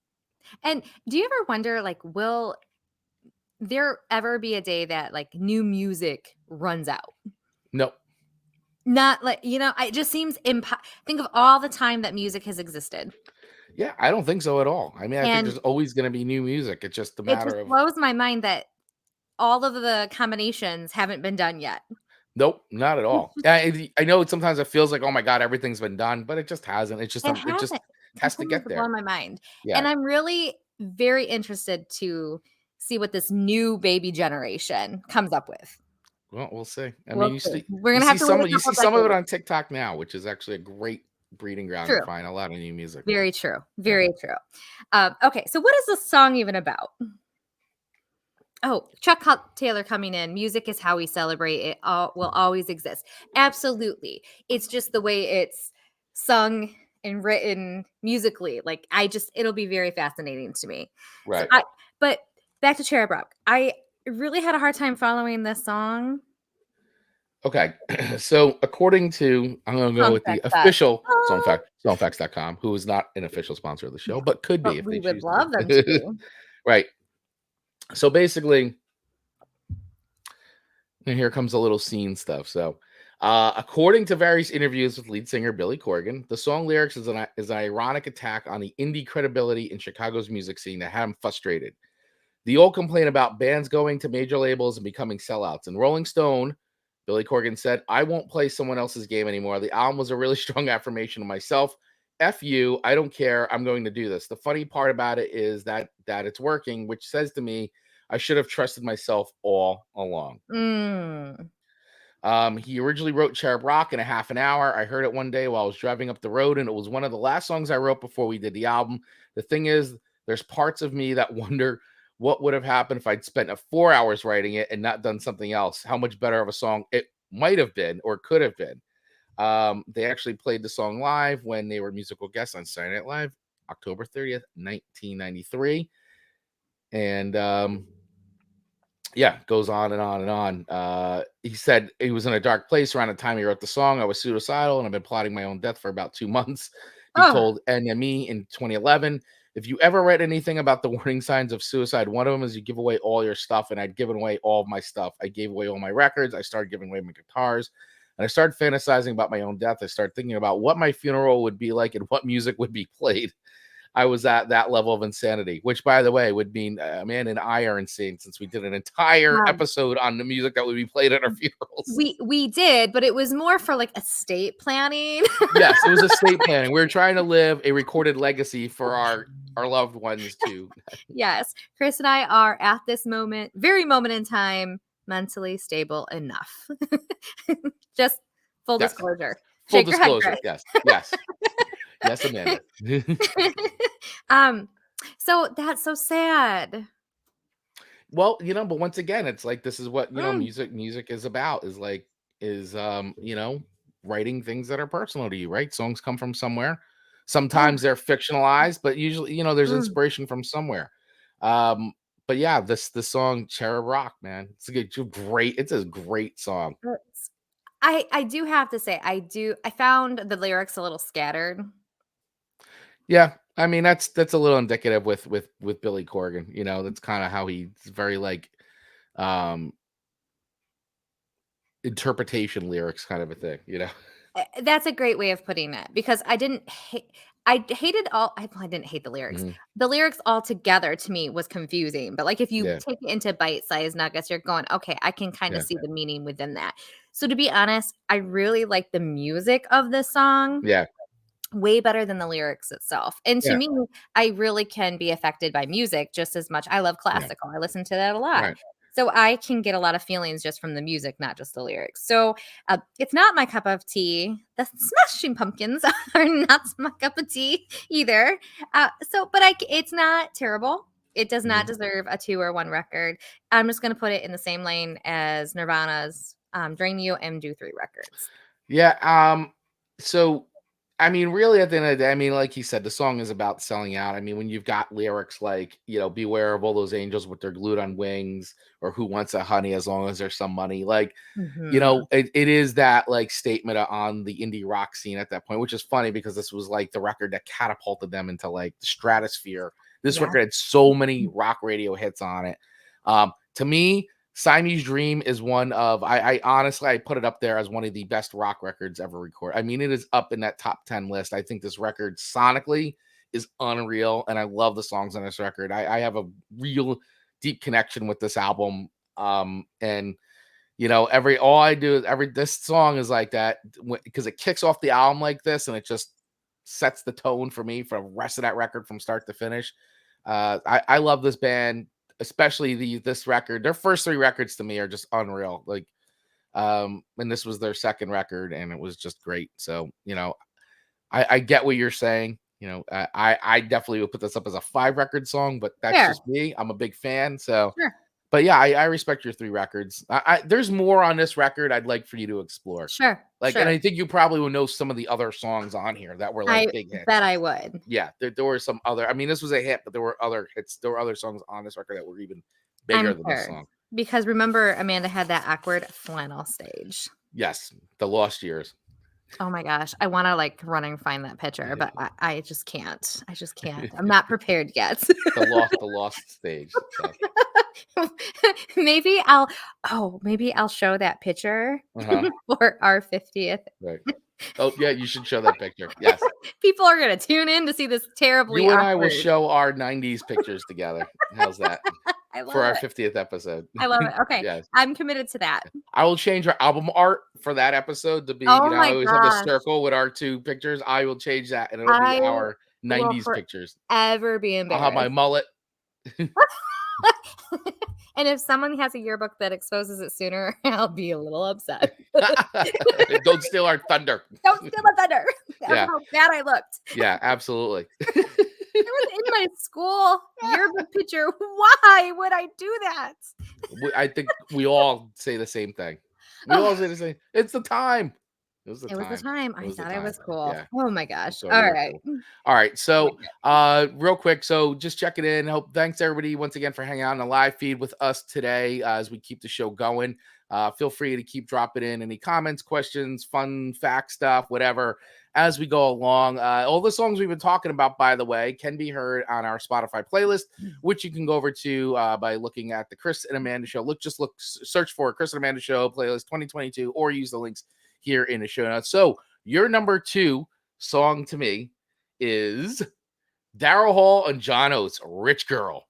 And do you ever wonder, like, will there ever be a day that like new music runs out? No, Not like, it just seems think of all the time that music has existed. yeah, I don't think so at all. I mean, I think And there's always going to be new music. It's just a it just matter of blows my mind that all of the combinations haven't been done yet. nope, not at all. I know sometimes it feels like, oh my god, everything's been done, but it just hasn't. It It just hasn't. It has to continues get to blow there. my mind. Yeah. And I'm really very interested to see what this new baby generation comes up with. Well, we'll see. I mean, We'll see. We're you gonna see have to wait some a you couple see some of it decades. on TikTok now, which is actually a great breeding ground to True. find a lot of new music. Very true. Yeah. Very true. Okay, so what is this song even about? Oh, Taylor coming in. Music is how we celebrate. It will always exist. Absolutely. It's just the way it's sung and written musically. Like it'll be very fascinating to me. Right. But back to Cherub Rock. I really had a hard time following this song. Okay. So according to, I'm going to go with the official songfacts.com, who is not an official sponsor of the show, but could be But if we they would choose love to them be. to. Right. So basically, and here comes a little scene stuff. So, according to various interviews with lead singer Billy Corgan, the song lyrics is an ironic attack on the indie credibility in Chicago's music scene that had him frustrated. The old complaint about bands going to major labels and becoming sellouts. In Rolling Stone, Billy Corgan said, "I won't play someone else's game anymore. The album was a really strong affirmation of myself. F you, I don't care. I'm going to do this. The funny part about it is that it's working, which says to me, I should have trusted myself all along." Mm. He originally wrote Cherub Rock in a half an hour. I heard it one day while I was driving up the road, and it was one of the last songs I wrote before we did the album. The thing is, there's parts of me that wonder what would have happened if I'd spent 4 hours writing it and not done something else. How much better of a song it might have been or could have been. They actually played the song live when they were musical guests on Saturday Night Live, October 30th, 1993. And yeah, goes on and on and on. He said he was in a dark place around the time he wrote the song. I was suicidal and I've been plotting my own death for about 2 months. He told NME in 2011, if you ever read anything about the warning signs of suicide, one of them is you give away all your stuff. And I'd given away all of my stuff. I gave away all my records. I started giving away my guitars. And I started fantasizing about my own death. I started thinking about what my funeral would be like and what music would be played. I was at that level of insanity, which, by the way, would mean man and I are insane, since we did an entire episode on the music that would be played at our funerals. We did, but it was more for like estate planning. Yes, it was estate planning. We were trying to live a recorded legacy for our loved ones too. Yes, Chris and I are at this very moment in time, mentally stable enough. Just full disclosure. Full Shake your head, disclosure. Chris. Yes. Yes, Amanda. So that's so sad. Well, but once again, it's like, this is what, music is about, is writing things that are personal to you, right? Songs come from somewhere. Sometimes they're fictionalized, but usually, there's inspiration from somewhere. But yeah, the song Cherub Rock, man, it's a great song. I do have to say, I found the lyrics a little scattered. Yeah, I mean, that's a little indicative with Billy Corgan. That's kind of how he's very like interpretation lyrics kind of a thing. That's a great way of putting it, because I didn't hate. I hated all. I didn't hate the lyrics. The lyrics altogether to me was confusing. But like, if you take it into bite-sized nuggets, you're going, okay, I can kind of see the meaning within that. So to be honest, I really like the music of this song. Yeah. Way better than the lyrics itself. And to me, I really can be affected by music just as much. I love classical. I listen to that a lot. Right. So I can get a lot of feelings just from the music, not just the lyrics. So it's not my cup of tea. The Smashing Pumpkins are not my cup of tea either. But it's not terrible. It does not deserve a 2 or 1 record. I'm just going to put it in the same lane as Nirvana's Drain You and Do 3 records. Yeah. So, I mean, really, at the end of the day, I mean, like he said, the song is about selling out. I mean, when you've got lyrics like, beware of all those angels with their glued on wings, or who wants a honey as long as there's some money. Like, it is that like statement on the indie rock scene at that point, which is funny because this was like the record that catapulted them into like the stratosphere. This record had so many rock radio hits on it. To me, Siamese Dream is one of, I honestly, I put it up there as one of the best rock records ever recorded. I mean, it is up in that top 10 list. I think this record sonically is unreal, and I love the songs on this record. I have a real deep connection with this album. And this song is like that because it kicks off the album like this, and it just sets the tone for me for the rest of that record from start to finish. I love this band. Especially this record. Their first 3 records to me are just unreal. Like, and this was their second record, and it was just great. So, I get what you're saying. I definitely would put this up as a 5 record song, but that's just me. I'm a big fan. So, but yeah, I respect your 3 records. There's more on this record I'd like for you to explore. And I think you probably will know some of the other songs on here that were like big hits. Bet I would. Yeah, there were some other. I mean, this was a hit, but there were other hits. There were other songs on this record that were even bigger than this song. Because remember, Amanda had that awkward flannel stage. Yes, the Lost Years. Oh my gosh, I want to like run and find that picture, but I just can't. I just can't. I'm not prepared yet. the lost stage. So. Maybe I'll show that picture for our 50th. Right. Oh yeah, you should show that picture. Yes. People are gonna tune in to see this terribly. You and I will show our 90s pictures together. How's that? For our 50th episode. I love it. Okay. Yes. I'm committed to that. I will change our album art for that episode to be, I always have the circle with our 2 pictures. I will change that, and it'll be our 90s pictures. Ever be embarrassed. I'll have my mullet. And if someone has a yearbook that exposes it sooner, I'll be a little upset. Don't steal our thunder. Don't steal the thunder. That's how bad I looked. Yeah, absolutely. It was in my school yearbook picture. Why would I do that? I think we all say the same thing. We all say the same. It's the time. It was the time. I thought it was cool. Yeah. Oh my gosh. So all right. Cool. All right. So real quick. So just checking in. Thanks everybody once again for hanging out on the live feed with us today as we keep the show going. Feel free to keep dropping in any comments, questions, fun fact stuff, whatever, as we go along. All the songs we've been talking about, by the way, can be heard on our Spotify playlist, which you can go over to by looking at the Chris and Amanda Show. Search for Chris and Amanda Show playlist 2022, or use the links here in the show notes. So your number 2 song to me is Daryl Hall and John Oates, Rich Girl.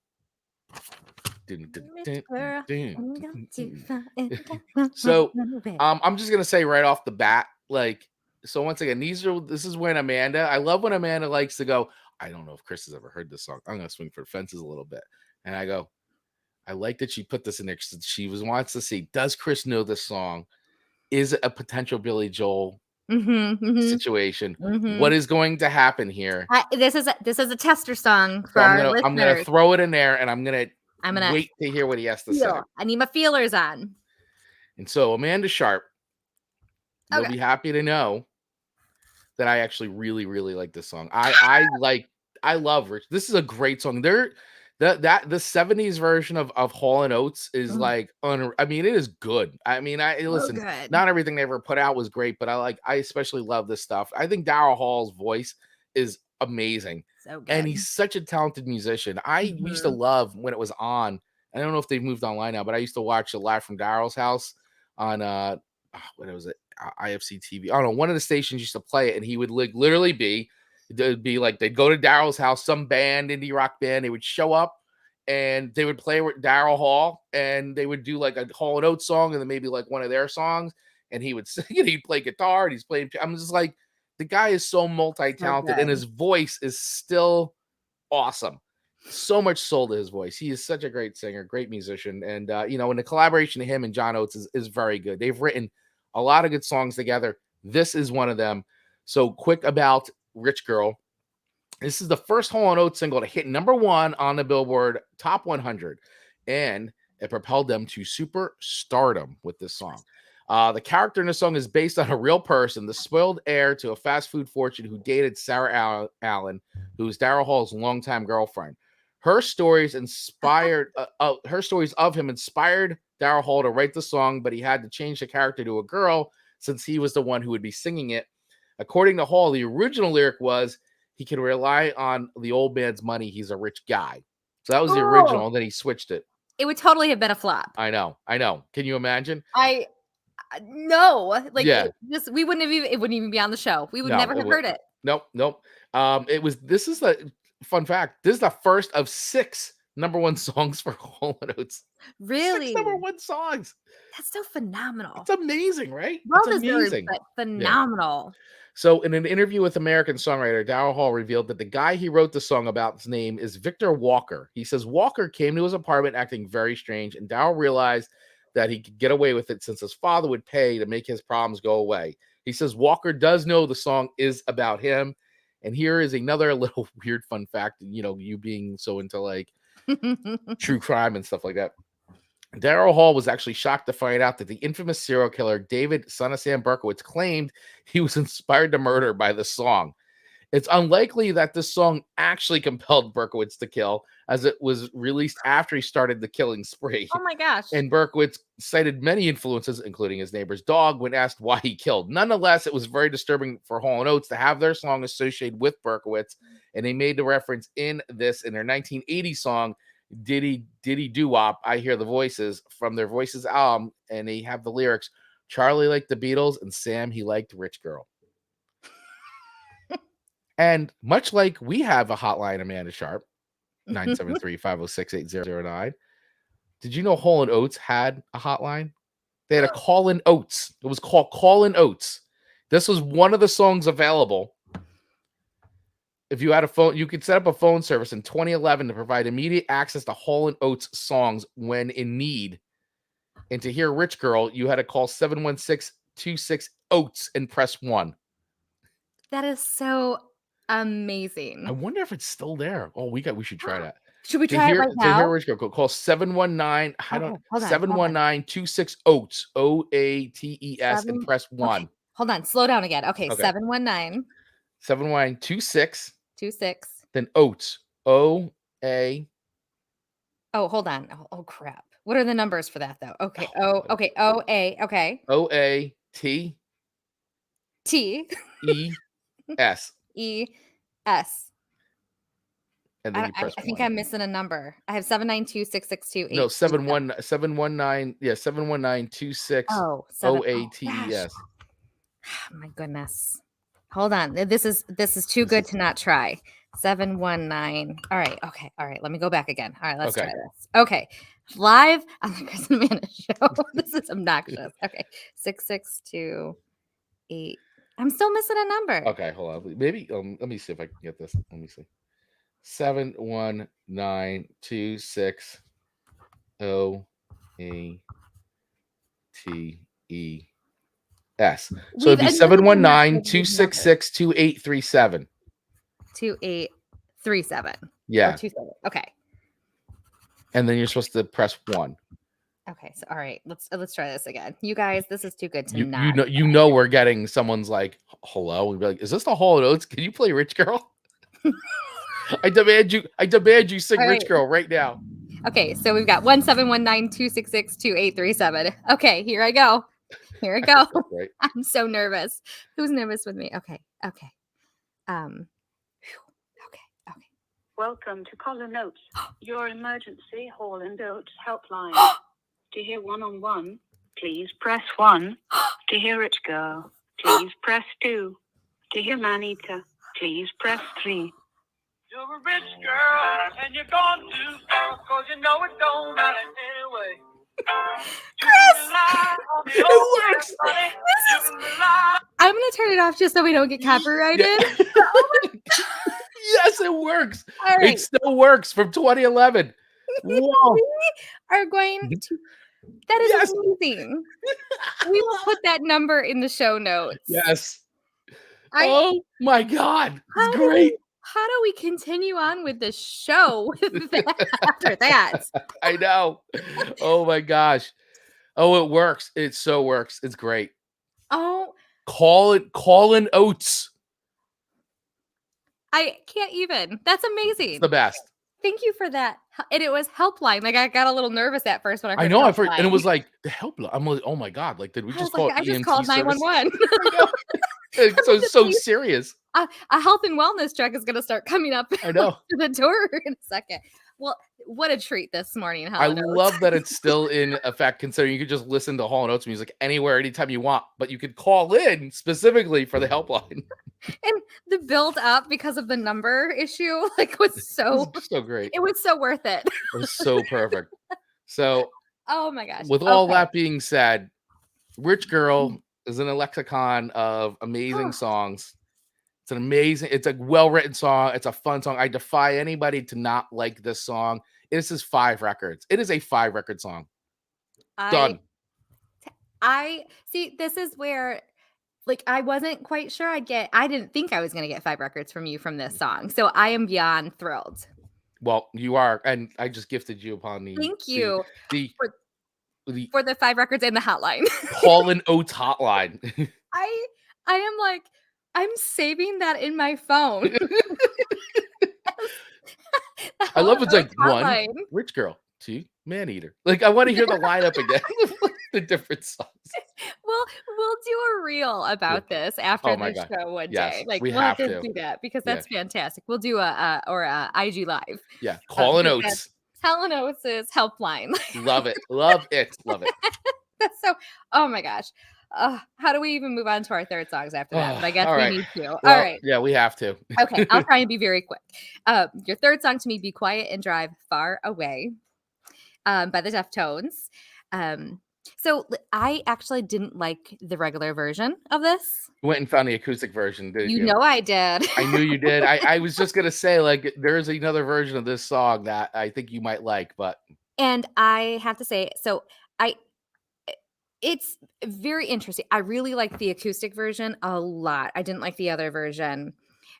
So I'm just gonna say right off the bat, like, so once again, this is when Amanda, I love when Amanda likes to go, I don't know if Chris has ever heard this song. I'm gonna swing for the fences a little bit. And I go, I like that she put this in there because she wants to see, does Chris know this song? Is it a potential Billy Joel situation? What is going to happen here? This is a tester song for So our I'm gonna listeners. throw it in there, and I'm gonna I'm gonna wait to hear what he has to say. I need my feelers on. And so Amanda Sharp, you'll be happy to know that I actually really, really like this song. I love Rich. This is a great song. The 70s version of Hall and Oates is like I mean, it is good. I mean, listen, good. not everything they ever put out was great, but I especially love this stuff. I think Daryl Hall's voice is amazing. So good. And he's such a talented musician. I used to love when it was on. I don't know if they've moved online now, but I used to watch it live from Daryl's house on what was it? IFC TV. I don't know. One of the stations used to play it, and he would literally be, like they'd go to Daryl's house, some band, indie rock band. They would show up, and they would play with Daryl Hall, and they would do like a Hall and Oates song, and then maybe like one of their songs, and he would sing and he'd play guitar, and he's playing. I'm just like, the guy is so multi-talented, and his voice is still awesome. So much soul to his voice. He is such a great singer, great musician, and and the collaboration of him and John Oates is very good. They've written a lot of good songs together. This is one of them. So quick about Rich Girl. This is the first Hall & Oates single to hit #1 on the Billboard Top 100, and it propelled them to super stardom with this song. The character in the song is based on a real person, the spoiled heir to a fast food fortune who dated Sarah Allen, who's Daryl Hall's longtime girlfriend. Her stories of him inspired Daryl Hall to write the song, but he had to change the character to a girl since he was the one who would be singing it. According to Hall, the original lyric was, he can rely on the old man's money. He's a rich guy. So that was the original. Then he switched it. It would totally have been a flop. I know. Can you imagine? No, like, we wouldn't have it wouldn't even be on the show. We would never have heard it. Nope. This is the fun fact. This is the first of 6 #1 songs for Hall & Oates. Really? 6 #1 songs. That's so phenomenal. It's amazing, right? Well deserved, but phenomenal. So in an interview with American songwriter Daryl Hall revealed that the guy he wrote the song about's name is Victor Walker. He says Walker came to his apartment acting very strange, and Daryl realized that he could get away with it since his father would pay to make his problems go away. He says Walker does know the song is about him. And here is another little weird fun fact, you being so into like true crime and stuff like that. Daryl Hall was actually shocked to find out that the infamous serial killer David, son of Sam Berkowitz, claimed he was inspired to murder by the song. It's unlikely that this song actually compelled Berkowitz to kill, as it was released after he started the killing spree. Oh my gosh. And Berkowitz cited many influences, including his neighbor's dog, when asked why he killed. Nonetheless, it was very disturbing for Hall & Oates to have their song associated with Berkowitz, and they made the reference in their 1980 song, Diddy Doo Wop, I Hear the Voices, from their Voices album, and they have the lyrics, Charlie liked the Beatles, and Sam, he liked Rich Girl. And much like we have a hotline, Amanda Sharp, 973-506-8009. Did you know Hall & Oates had a hotline? They had a Call-In Oates. It was called Call-In Oates. This was one of the songs available. If you had a phone, you could set up a phone service in 2011 to provide immediate access to Hall & Oates songs when in need. And to hear Rich Girl, you had to call 716-26-OATES and press 1. That is so amazing. I wonder if it's still there. Oh, we should try that. Should we try it right now? To hear Rich Girl, call 719. 719-26-OATES, OATES, and press 1. Okay. Hold on, slow down again. Okay. 719. 719-26. 26. Then Oates, O-A. Oh, hold on. Oh, crap. What are the numbers for that though? Okay. Okay. O-A. Okay. O-A-T. T-E-S. E-S. And then you press I think I'm missing a number. I have 792-662-8. No, 719. Yeah, 719-26. Oh, OATES. Oh, my goodness. Hold on. This is too good to not try. 719. All right. Okay. All right. Let me go back again. All right. Let's try this. Okay. Live on the Chris and Amanda show. This is obnoxious. Okay. 6628. I'm still missing a number. Okay, hold on. Maybe let me see if I can get this. Let me see. 71926 OATES. So it'd be 719-266-2837. 2837. Yeah. 27. Okay. And then you're supposed to press 1. Okay, so all right, let's try this again. You guys, this is too good to not. You know we're getting someone's like, hello. We'd be like, is this the Hall & Oates? Can you play Rich Girl? I demand you sing Rich Girl right now. Okay, so we've got 17192662837. Okay, here I go. Here I go. Right. I'm so nervous. Who's nervous with me? Okay. Okay. Welcome to Colin Oates, your emergency Hall & Oates helpline. To hear one-on-one, please press 1. To hear Rich Girl, please press 2. To hear Man-Eater, please press 3. You're a rich girl, and you're gone too far, cause you know it don't matter anyway. Chris! It works! I'm going to turn it off just so we don't get copyrighted. Yeah. Yes, it works. All right. It still works from 2011. Whoa. We are going to... That is amazing. We will put that number in the show notes. Yes. Oh my God. It's great. How do we continue on with this show after that? I know. Oh my gosh. Oh, it works. It so works. It's great. Oh. Colin Oates. I can't even. That's amazing. It's the best. Thank you for that. And it was helpline. Like I got a little nervous at first when I heard I've heard, and it was like the helpline. I'm like, oh my God. Like, did we just call it I just called 911. It's so serious. A health and wellness check is going to start coming up. I know. To the door in a second. Well, what a treat this morning. I love that it's still in effect, considering you could just listen to Hall & Oates music anywhere, anytime you want, but you could call in specifically for the helpline. And the build up because of the number issue, like was so great. It was so worth it. It was so perfect. So, oh my gosh. With all that being said, Rich Girl is an lexicon of amazing songs. It's a well-written song. It's a fun song. I defy anybody to not like this song. This is 5 records. It is a 5-record song. Done. I see. This is where, like, I wasn't quite sure I didn't think I was going to get 5 records from you from this song. So I am beyond thrilled. Well, you are. And I just gifted you upon the... Thank you. For the 5 records and the hotline. Colin Oates hotline. I am like, I'm saving that in my phone. I love it's like hotline. 1, Rich Girl, 2, Man-Eater. Like, I want to hear the lineup again. The different songs. We'll do a reel about this after the show one day. Like, we'll have to do that because that's fantastic. We'll do a IG live. Yeah, Colin Oates. Colin Oates' helpline. Love it. Love it. Love it. That's so. Oh my gosh. How do we even move on to our third songs after that? But I guess we need to. All right. Yeah, we have to. Okay, I'll try and be very quick. Your third song to me, Be Quiet and Drive Far Away by the Deftones. So I actually didn't like the regular version of this. You went and found the acoustic version, didn't you? You know I did. I knew you did. I was just going to say, like, there's another version of this song that I think you might like, but. And I have to say, it's very interesting. I really like the acoustic version a lot. I didn't like the other version.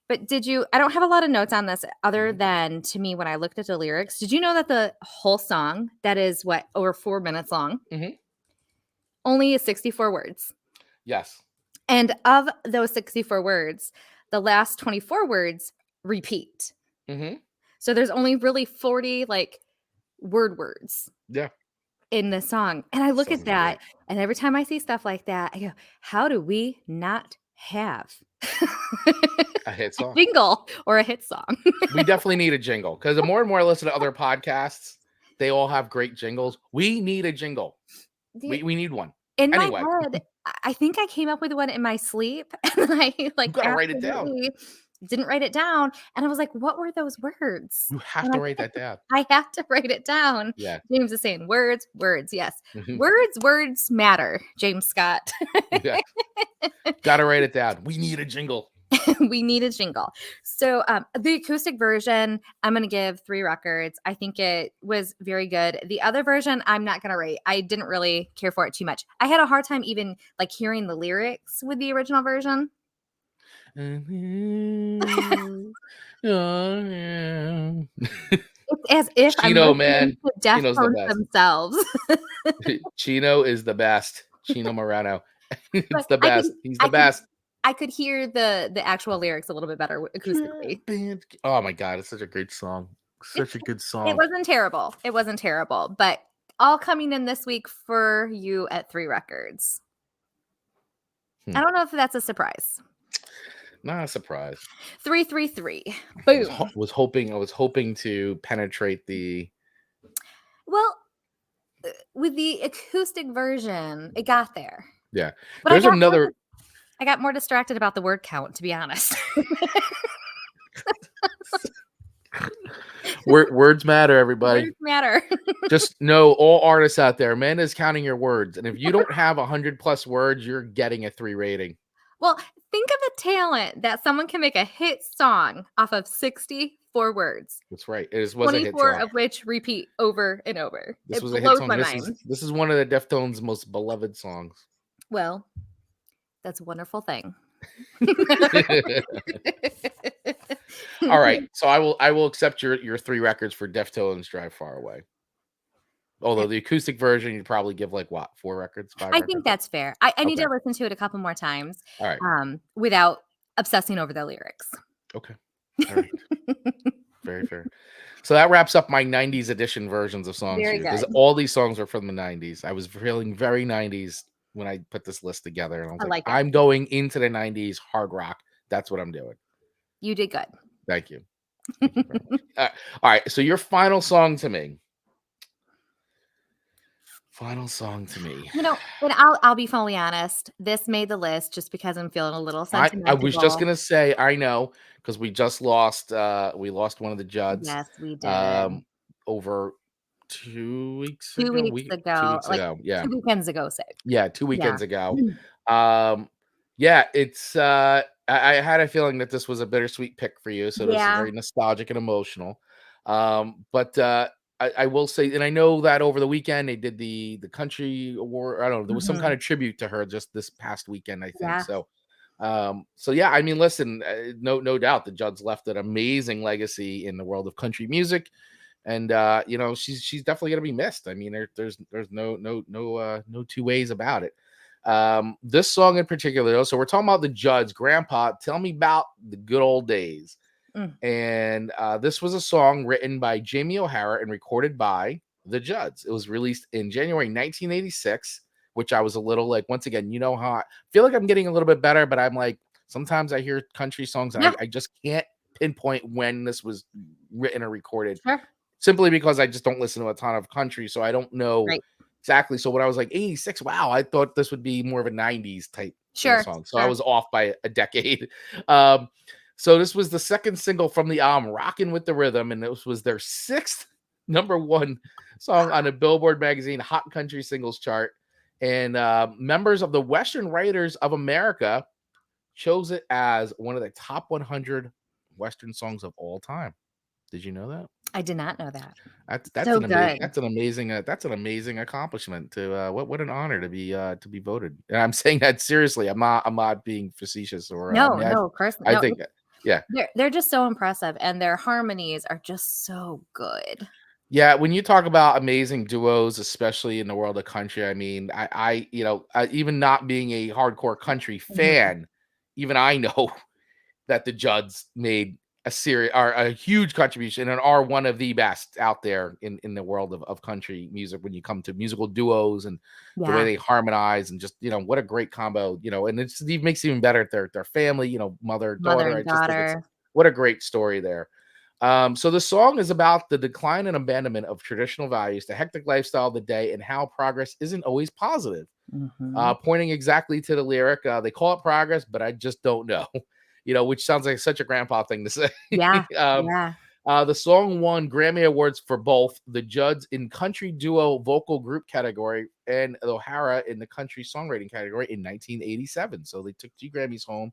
But I don't have a lot of notes on this other than, to me, when I looked at the lyrics, did you know that the whole song, that is over 4 minutes long, only is 64 words? Yes. And of those 64 words, the last 24 words repeat. So there's only really 40 words. Yeah. In the song. And I look at that, and every time I see stuff like that, I go, how do we not have a hit song? A jingle or a hit song? We definitely need a jingle, because the more and more I listen to other podcasts, they all have great jingles. We need a jingle. We need one. In my head, I think I came up with one in my sleep, and I like gotta write it down. absolutely didn't write it down, and I was like, "What were those words?" You have And to I write that down. I have to write it down. Yeah. James is saying words, words, yes. Mhm. Words matter, James Scott. Yeah. Gotta write it down. We need a jingle. We need a jingle. So the acoustic version, I'm going to give 3 records. I think it was very good. The other version, I'm not going to rate. I didn't really care for it too much. I had a hard time even like hearing the lyrics with the original version. It's as if I'm Chino, listening man. to Chino's the Deftones best. themselves. Chino is the best. Chino Morano. It's But the best. He's the best. I could hear the actual lyrics a little bit better acoustically. Oh my God, it's such a great song. Such a good song. It wasn't terrible. It wasn't terrible, but all coming in this week for you at 3 records. I don't know if that's a surprise. Not a surprise. 333. I Boom. was hoping to penetrate the. Well, with the acoustic version, it got there. Yeah. But There's another. I got more distracted about the word count, to be honest. Words matter, everybody. Words matter. Just know, all artists out there, Amanda's counting your words, and if you don't have 100+ words, you're getting a 3 rating. Well, think of a talent that someone can make a hit song off of 64 words. That's right. It was a hit 24 song. of which repeat over and over. This It was a hit blows song. my mind. This is one of the Deftones' most beloved songs. Well, that's a wonderful thing. All right, so I will accept your 3 records for Deftones Drive Far Away. Although the acoustic version, you'd probably give like what, 4 records, 5 I records? think that's fair. I need to Okay. listen to it a couple more times. All right. Without obsessing over the lyrics. Okay. All right. Very fair. So that wraps up my 90s edition versions of songs Very here, because good. all these songs are from the 90s. I was feeling very 90s when I put this list together, and I was I like it. I'm going into the 90s hard rock. That's what I'm doing. You did good. Thank you. Thank you very much. All right, so your final song to me. Final song to me. You know, and I'll be fully honest. This made the list just because I'm feeling a little sentimental. I was just gonna say, I know, because we just lost one of the Judds. Yes, we did. Over 2 weeks 2 ago. 2 2 weeks weeks like ago. Yeah. 2 weekends ago, say. Yeah, 2 weekends Yeah. ago. Yeah, it's I had a feeling that this was a bittersweet pick for you, so this is Yeah. very nostalgic and emotional. But I will say, and I know that over the weekend they did the country award. I don't know, there was some kind of tribute to her just this past weekend, I think. Yeah. So yeah, I mean, listen, no doubt the Judds left an amazing legacy in the world of country music, and you know, she's definitely gonna be missed. I mean, there's no 2 ways about it. This song in particular, though, so we're talking about the Judds. Grandpa, tell me about the good old days. And this was a song written by Jamie O'Hara and recorded by the Judds. It was released in January 1986, which I was a little like, once again, you know how I feel like I'm getting a little bit better, but I'm like, sometimes I hear country songs and I just can't pinpoint when this was written or recorded. Sure. Simply because I just don't listen to a ton of country, so I don't know exactly. So when I was like 86, wow, I thought this would be more of a 90s type song. So I was off by a decade. So this was the second single from the album, Rockin' with the Rhythm, and this was their 6th #1 song on the Billboard magazine Hot Country Singles chart. And members of the Western Writers of America chose it as one of the top 100 Western songs of all time. Did you know that? I did not know that. That's so an good. that's an amazing accomplishment. To what an honor to be voted. And I'm saying that seriously. I'm not being facetious or no, of course not. I think yeah. They're just so impressive, and their harmonies are just so good. Yeah, when you talk about amazing duos, especially in the world of country, I mean, I you know, even not being a hardcore country fan, even I know that the Judds made a huge contribution and are one of the best out there in the world of country music when you come to musical duos and the way they harmonize, and just, you know, what a great combo, you know, and it makes it even better at their family, you know, mother and daughter. daughter. What a great story there. So the song is about the decline and abandonment of traditional values, the hectic lifestyle of the day, and how progress isn't always positive. pointing exactly to the lyric. They call it progress, but I just don't know. Which sounds like such a grandpa thing to say. Yeah. Yeah. The song won Grammy Awards for both the Judds in Country Duo Vocal Group category and the O'Hara in the Country Songwriting category in 1987. So they took 2 Grammys home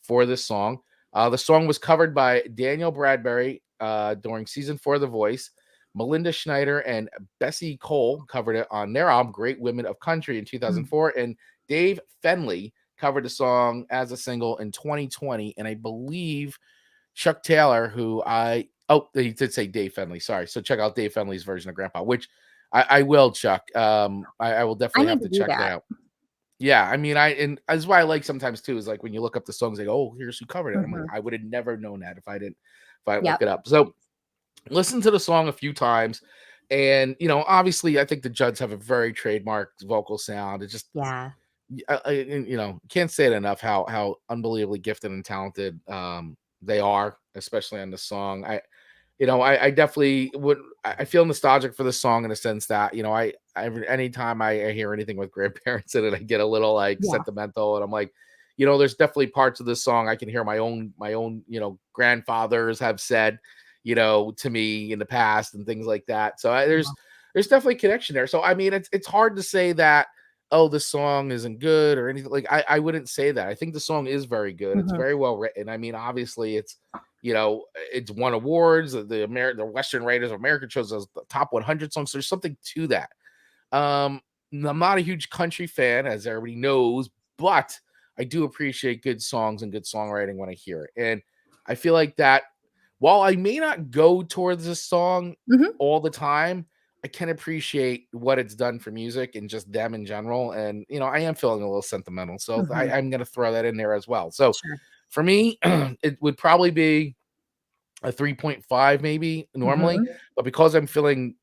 for this song. The song was covered by Daniel Bradbury during season 4 of The Voice. Melinda Schneider and Bessie Cole covered it on their album Great Women of Country in 2004. And Dave Fenley covered the song as a single in 2020. And I believe Chuck Taylor, he did say Dave Fenley. Sorry. So check out Dave Fenley's version of Grandpa, which I will, Chuck. I will definitely have to check that out. Yeah, I mean, and that's why I like sometimes too, is like when you look up the songs, they go, oh, here's who covered it. I'm like, I would have never known that if I didn't look it up. So listen to the song a few times. And, obviously I think the Judds have a very trademark vocal sound. It just, can't say it enough how unbelievably gifted and talented they are, especially on the song. I definitely would. I feel nostalgic for the song in the sense that, anytime I hear anything with grandparents in it, I get a little sentimental, and I'm like, there's definitely parts of this song I can hear my own, grandfathers have said, to me in the past and things like that. So there's definitely a connection there. So, I mean, it's hard to say that, oh, this song isn't good or anything. Like, I wouldn't say that. I think the song is very good. It's very well written. I mean, obviously it's won awards. The Western Writers of America chose as the top 100 songs. So there's something to that. I'm not a huge country fan, as everybody knows, but I do appreciate good songs and good songwriting when I hear it. And I feel like that while I may not go towards this song all the time, I can appreciate what it's done for music and just them in general. And, I am feeling a little sentimental. So I'm going to throw that in there as well. So for me, it would probably be a 3.5 maybe normally, but because I'm feeling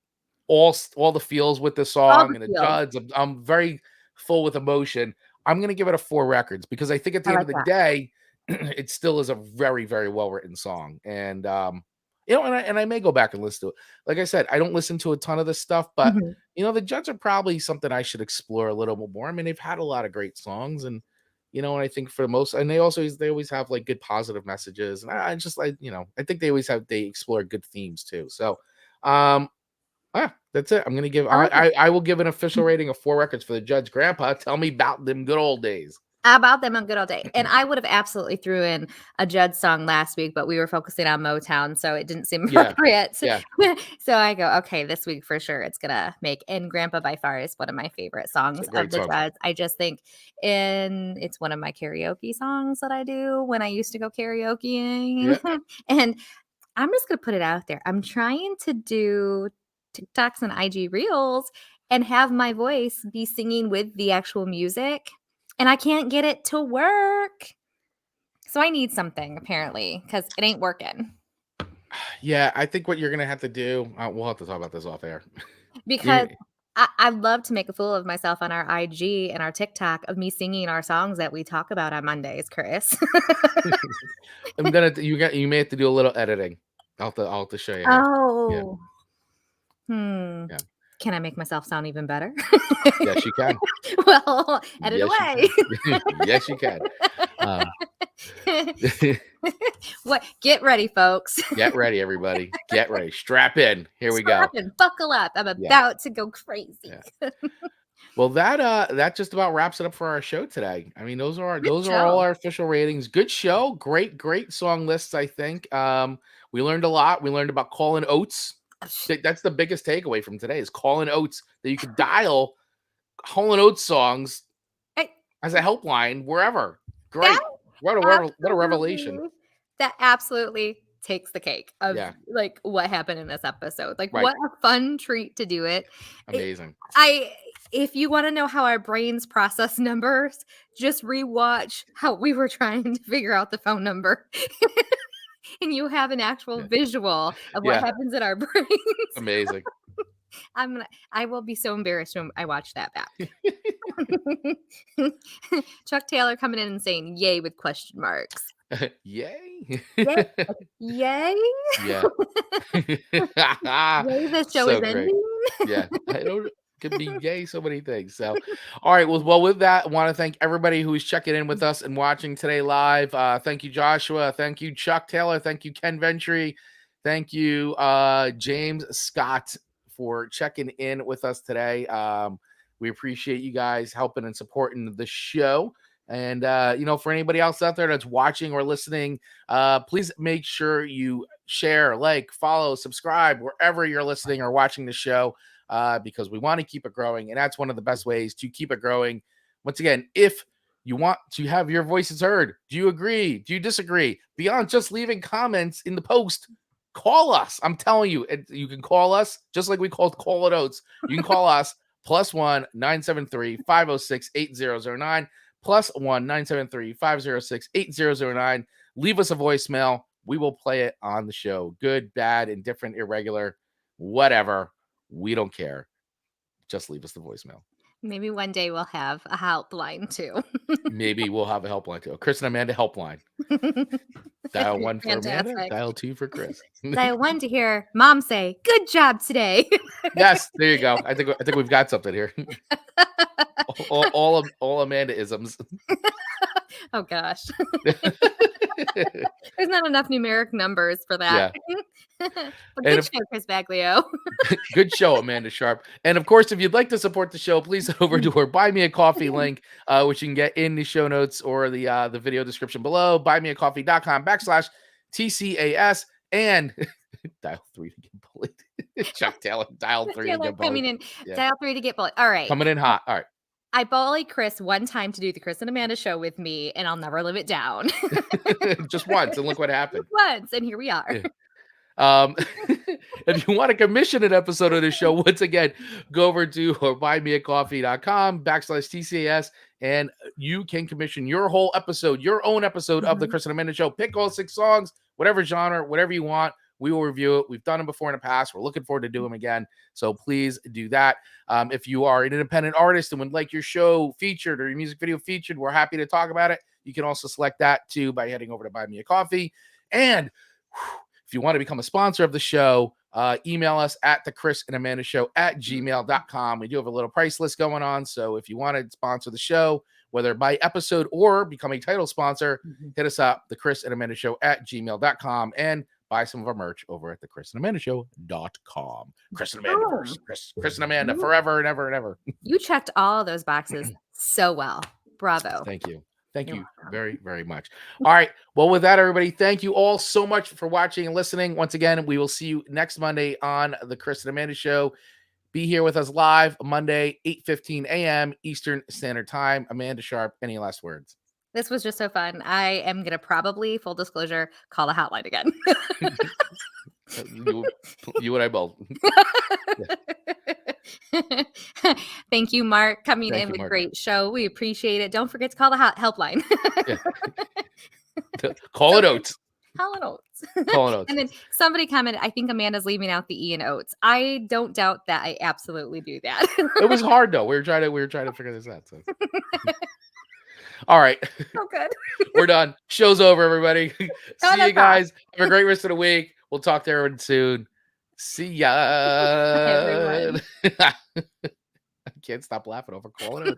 all the feels with the song and the Judds, I'm very full with emotion. I'm going to give it a 4 records because I think at the end of the day, it still is a very, very well-written song. And, and I may go back and listen to it. Like I said, I don't listen to a ton of this stuff, but the Judds are probably something I should explore a little bit more. I mean, they've had a lot of great songs, and and I think for the most, and they always have like good positive messages, and I think they explore good themes too. So, that's it. I'm gonna give I will give an official rating of 4 records for the Judds. Grandpa, tell me about them good old days. About them on good old day. And I would have absolutely threw in a Judds song last week, but we were focusing on Motown, so it didn't seem appropriate. Yeah. So I go, okay, this week for sure it's gonna make. And Grandpa by far is one of my favorite songs of the Judds. I just think it's one of my karaoke songs that I do when I used to go karaokeing. Yeah. And I'm just gonna put it out there. I'm trying to do TikToks and IG Reels and have my voice be singing with the actual music. And I can't get it to work. So I need something, apparently, because it ain't working. Yeah, I think what you're going to have to do, we'll have to talk about this off air. Because I'd love to make a fool of myself on our IG and our TikTok of me singing our songs that we talk about on Mondays, Chris. You may have to do a little editing. I'll have to show you. Oh. Yeah. Yeah. Can I make myself sound even better? Yes, you can. Well, edit away. Yes, you can. What? Get ready, folks. Get ready, everybody. Get ready. Strap in. Here we go. Buckle up. I'm about to go crazy. Yeah. Well, that just about wraps it up for our show today. I mean, those are all our official ratings. Good show. Great song lists, I think. We learned a lot. We learned about calling Oates. That's the biggest takeaway from today is calling Oates, that you could dial calling Oates songs as a helpline wherever. Great. What a revelation. That absolutely takes the cake of like what happened in this episode. Like what a fun treat to do it. Amazing. If you want to know how our brains process numbers, just rewatch how we were trying to figure out the phone number. And you have an actual visual of what happens in our brains. Amazing. I will be so embarrassed when I watch that back. Chuck Taylor coming in and saying yay with question marks. Yay? Yay? Yay? Yeah. Yay, the show is ending. Yeah. I don't could be gay, so many things. So, all right. Well, with that, I want to thank everybody who is checking in with us and watching today live. Thank you, Joshua. Thank you, Chuck Taylor. Thank you, Ken Ventry. Thank you, James Scott, for checking in with us today. We appreciate you guys helping and supporting the show. And, for anybody else out there that's watching or listening, please make sure you share, like, follow, subscribe, wherever you're listening or watching the show, because we want to keep it growing. And that's one of the best ways to keep it growing. Once again, if you want to have your voices heard, do you agree? Do you disagree? Beyond just leaving comments in the post, call us. I'm telling you, you can call us just like we called Call It Oates. You can call us +1 973 506 8009. +1 973 506 8009. Leave us a voicemail. We will play it on the show. Good, bad, indifferent, irregular, whatever. We don't care. Just leave us the voicemail. Maybe one day we'll have a helpline too. Maybe we'll have a helpline too. A Chris and Amanda helpline. Dial 1 for Amanda, Fantastic. dial 2 for Chris. Dial 1 to hear Mom say, "Good job today." Yes, there you go. I think we've got something here. all Amanda-isms. Oh gosh. There's not enough numeric numbers for that. But good show, Chris Baglio. Good show, Amanda Sharp. And of course, if you'd like to support the show, please head over to our Buy Me a Coffee link, which you can get in the show notes or the video description below. buymeacoffee.com/TC&AS and dial 3 to get bullied. Chuck Taylor, dial 3 to get bullied. Coming in, dial 3 to get bullied. All right. Coming in hot. All right. I bullied Chris one time to do the Chris and Amanda show with me, and I'll never live it down. Just once, and look what happened. Once, and here we are. Yeah. If you want to commission an episode of the show, once again, go over to buymeacoffee.com/TC&AS, and you can commission your whole episode, your own episode of the Chris and Amanda show. Pick all 6 songs, whatever genre, whatever you want. We will review it. We've done them before in the past. We're looking forward to doing them again. So please do that. If you are an independent artist and would like your show featured or your music video featured, we're happy to talk about it. You can also select that too by heading over to Buy Me a Coffee. And if you want to become a sponsor of the show, email us at thechrisandamandashow@gmail.com. We do have a little price list going on. So if you want to sponsor the show, whether by episode or become a title sponsor, hit us up, thechrisandamandashow@gmail.com, and buy some of our merch over at thechrisandamandashow.com. Chris and Amanda first. Chris and Amanda forever and ever and ever. You checked all of those boxes so well. Bravo. Thank you. Thank you very, very much. All right. Well, with that, everybody, thank you all so much for watching and listening. Once again, we will see you next Monday on the Chris and Amanda Show. Be here with us live Monday, 8:15 a.m. Eastern Standard Time. Amanda Sharp, any last words? This was just so fun. I am going to probably, full disclosure, call the hotline again. You and I both. Thank you, Mark, coming in with a great show. We appreciate it. Don't forget to call the helpline. Call it Oates. Call it Oates. Call it Oates. And then somebody commented, I think Amanda's leaving out the E in Oates. I don't doubt that. I absolutely do that. It was hard though. We were trying to figure this out. So. All right. Oh, good. We're done. Show's over, everybody. See you guys. Have a great rest of the week. We'll talk to everyone soon. See ya. I can't stop laughing over calling it.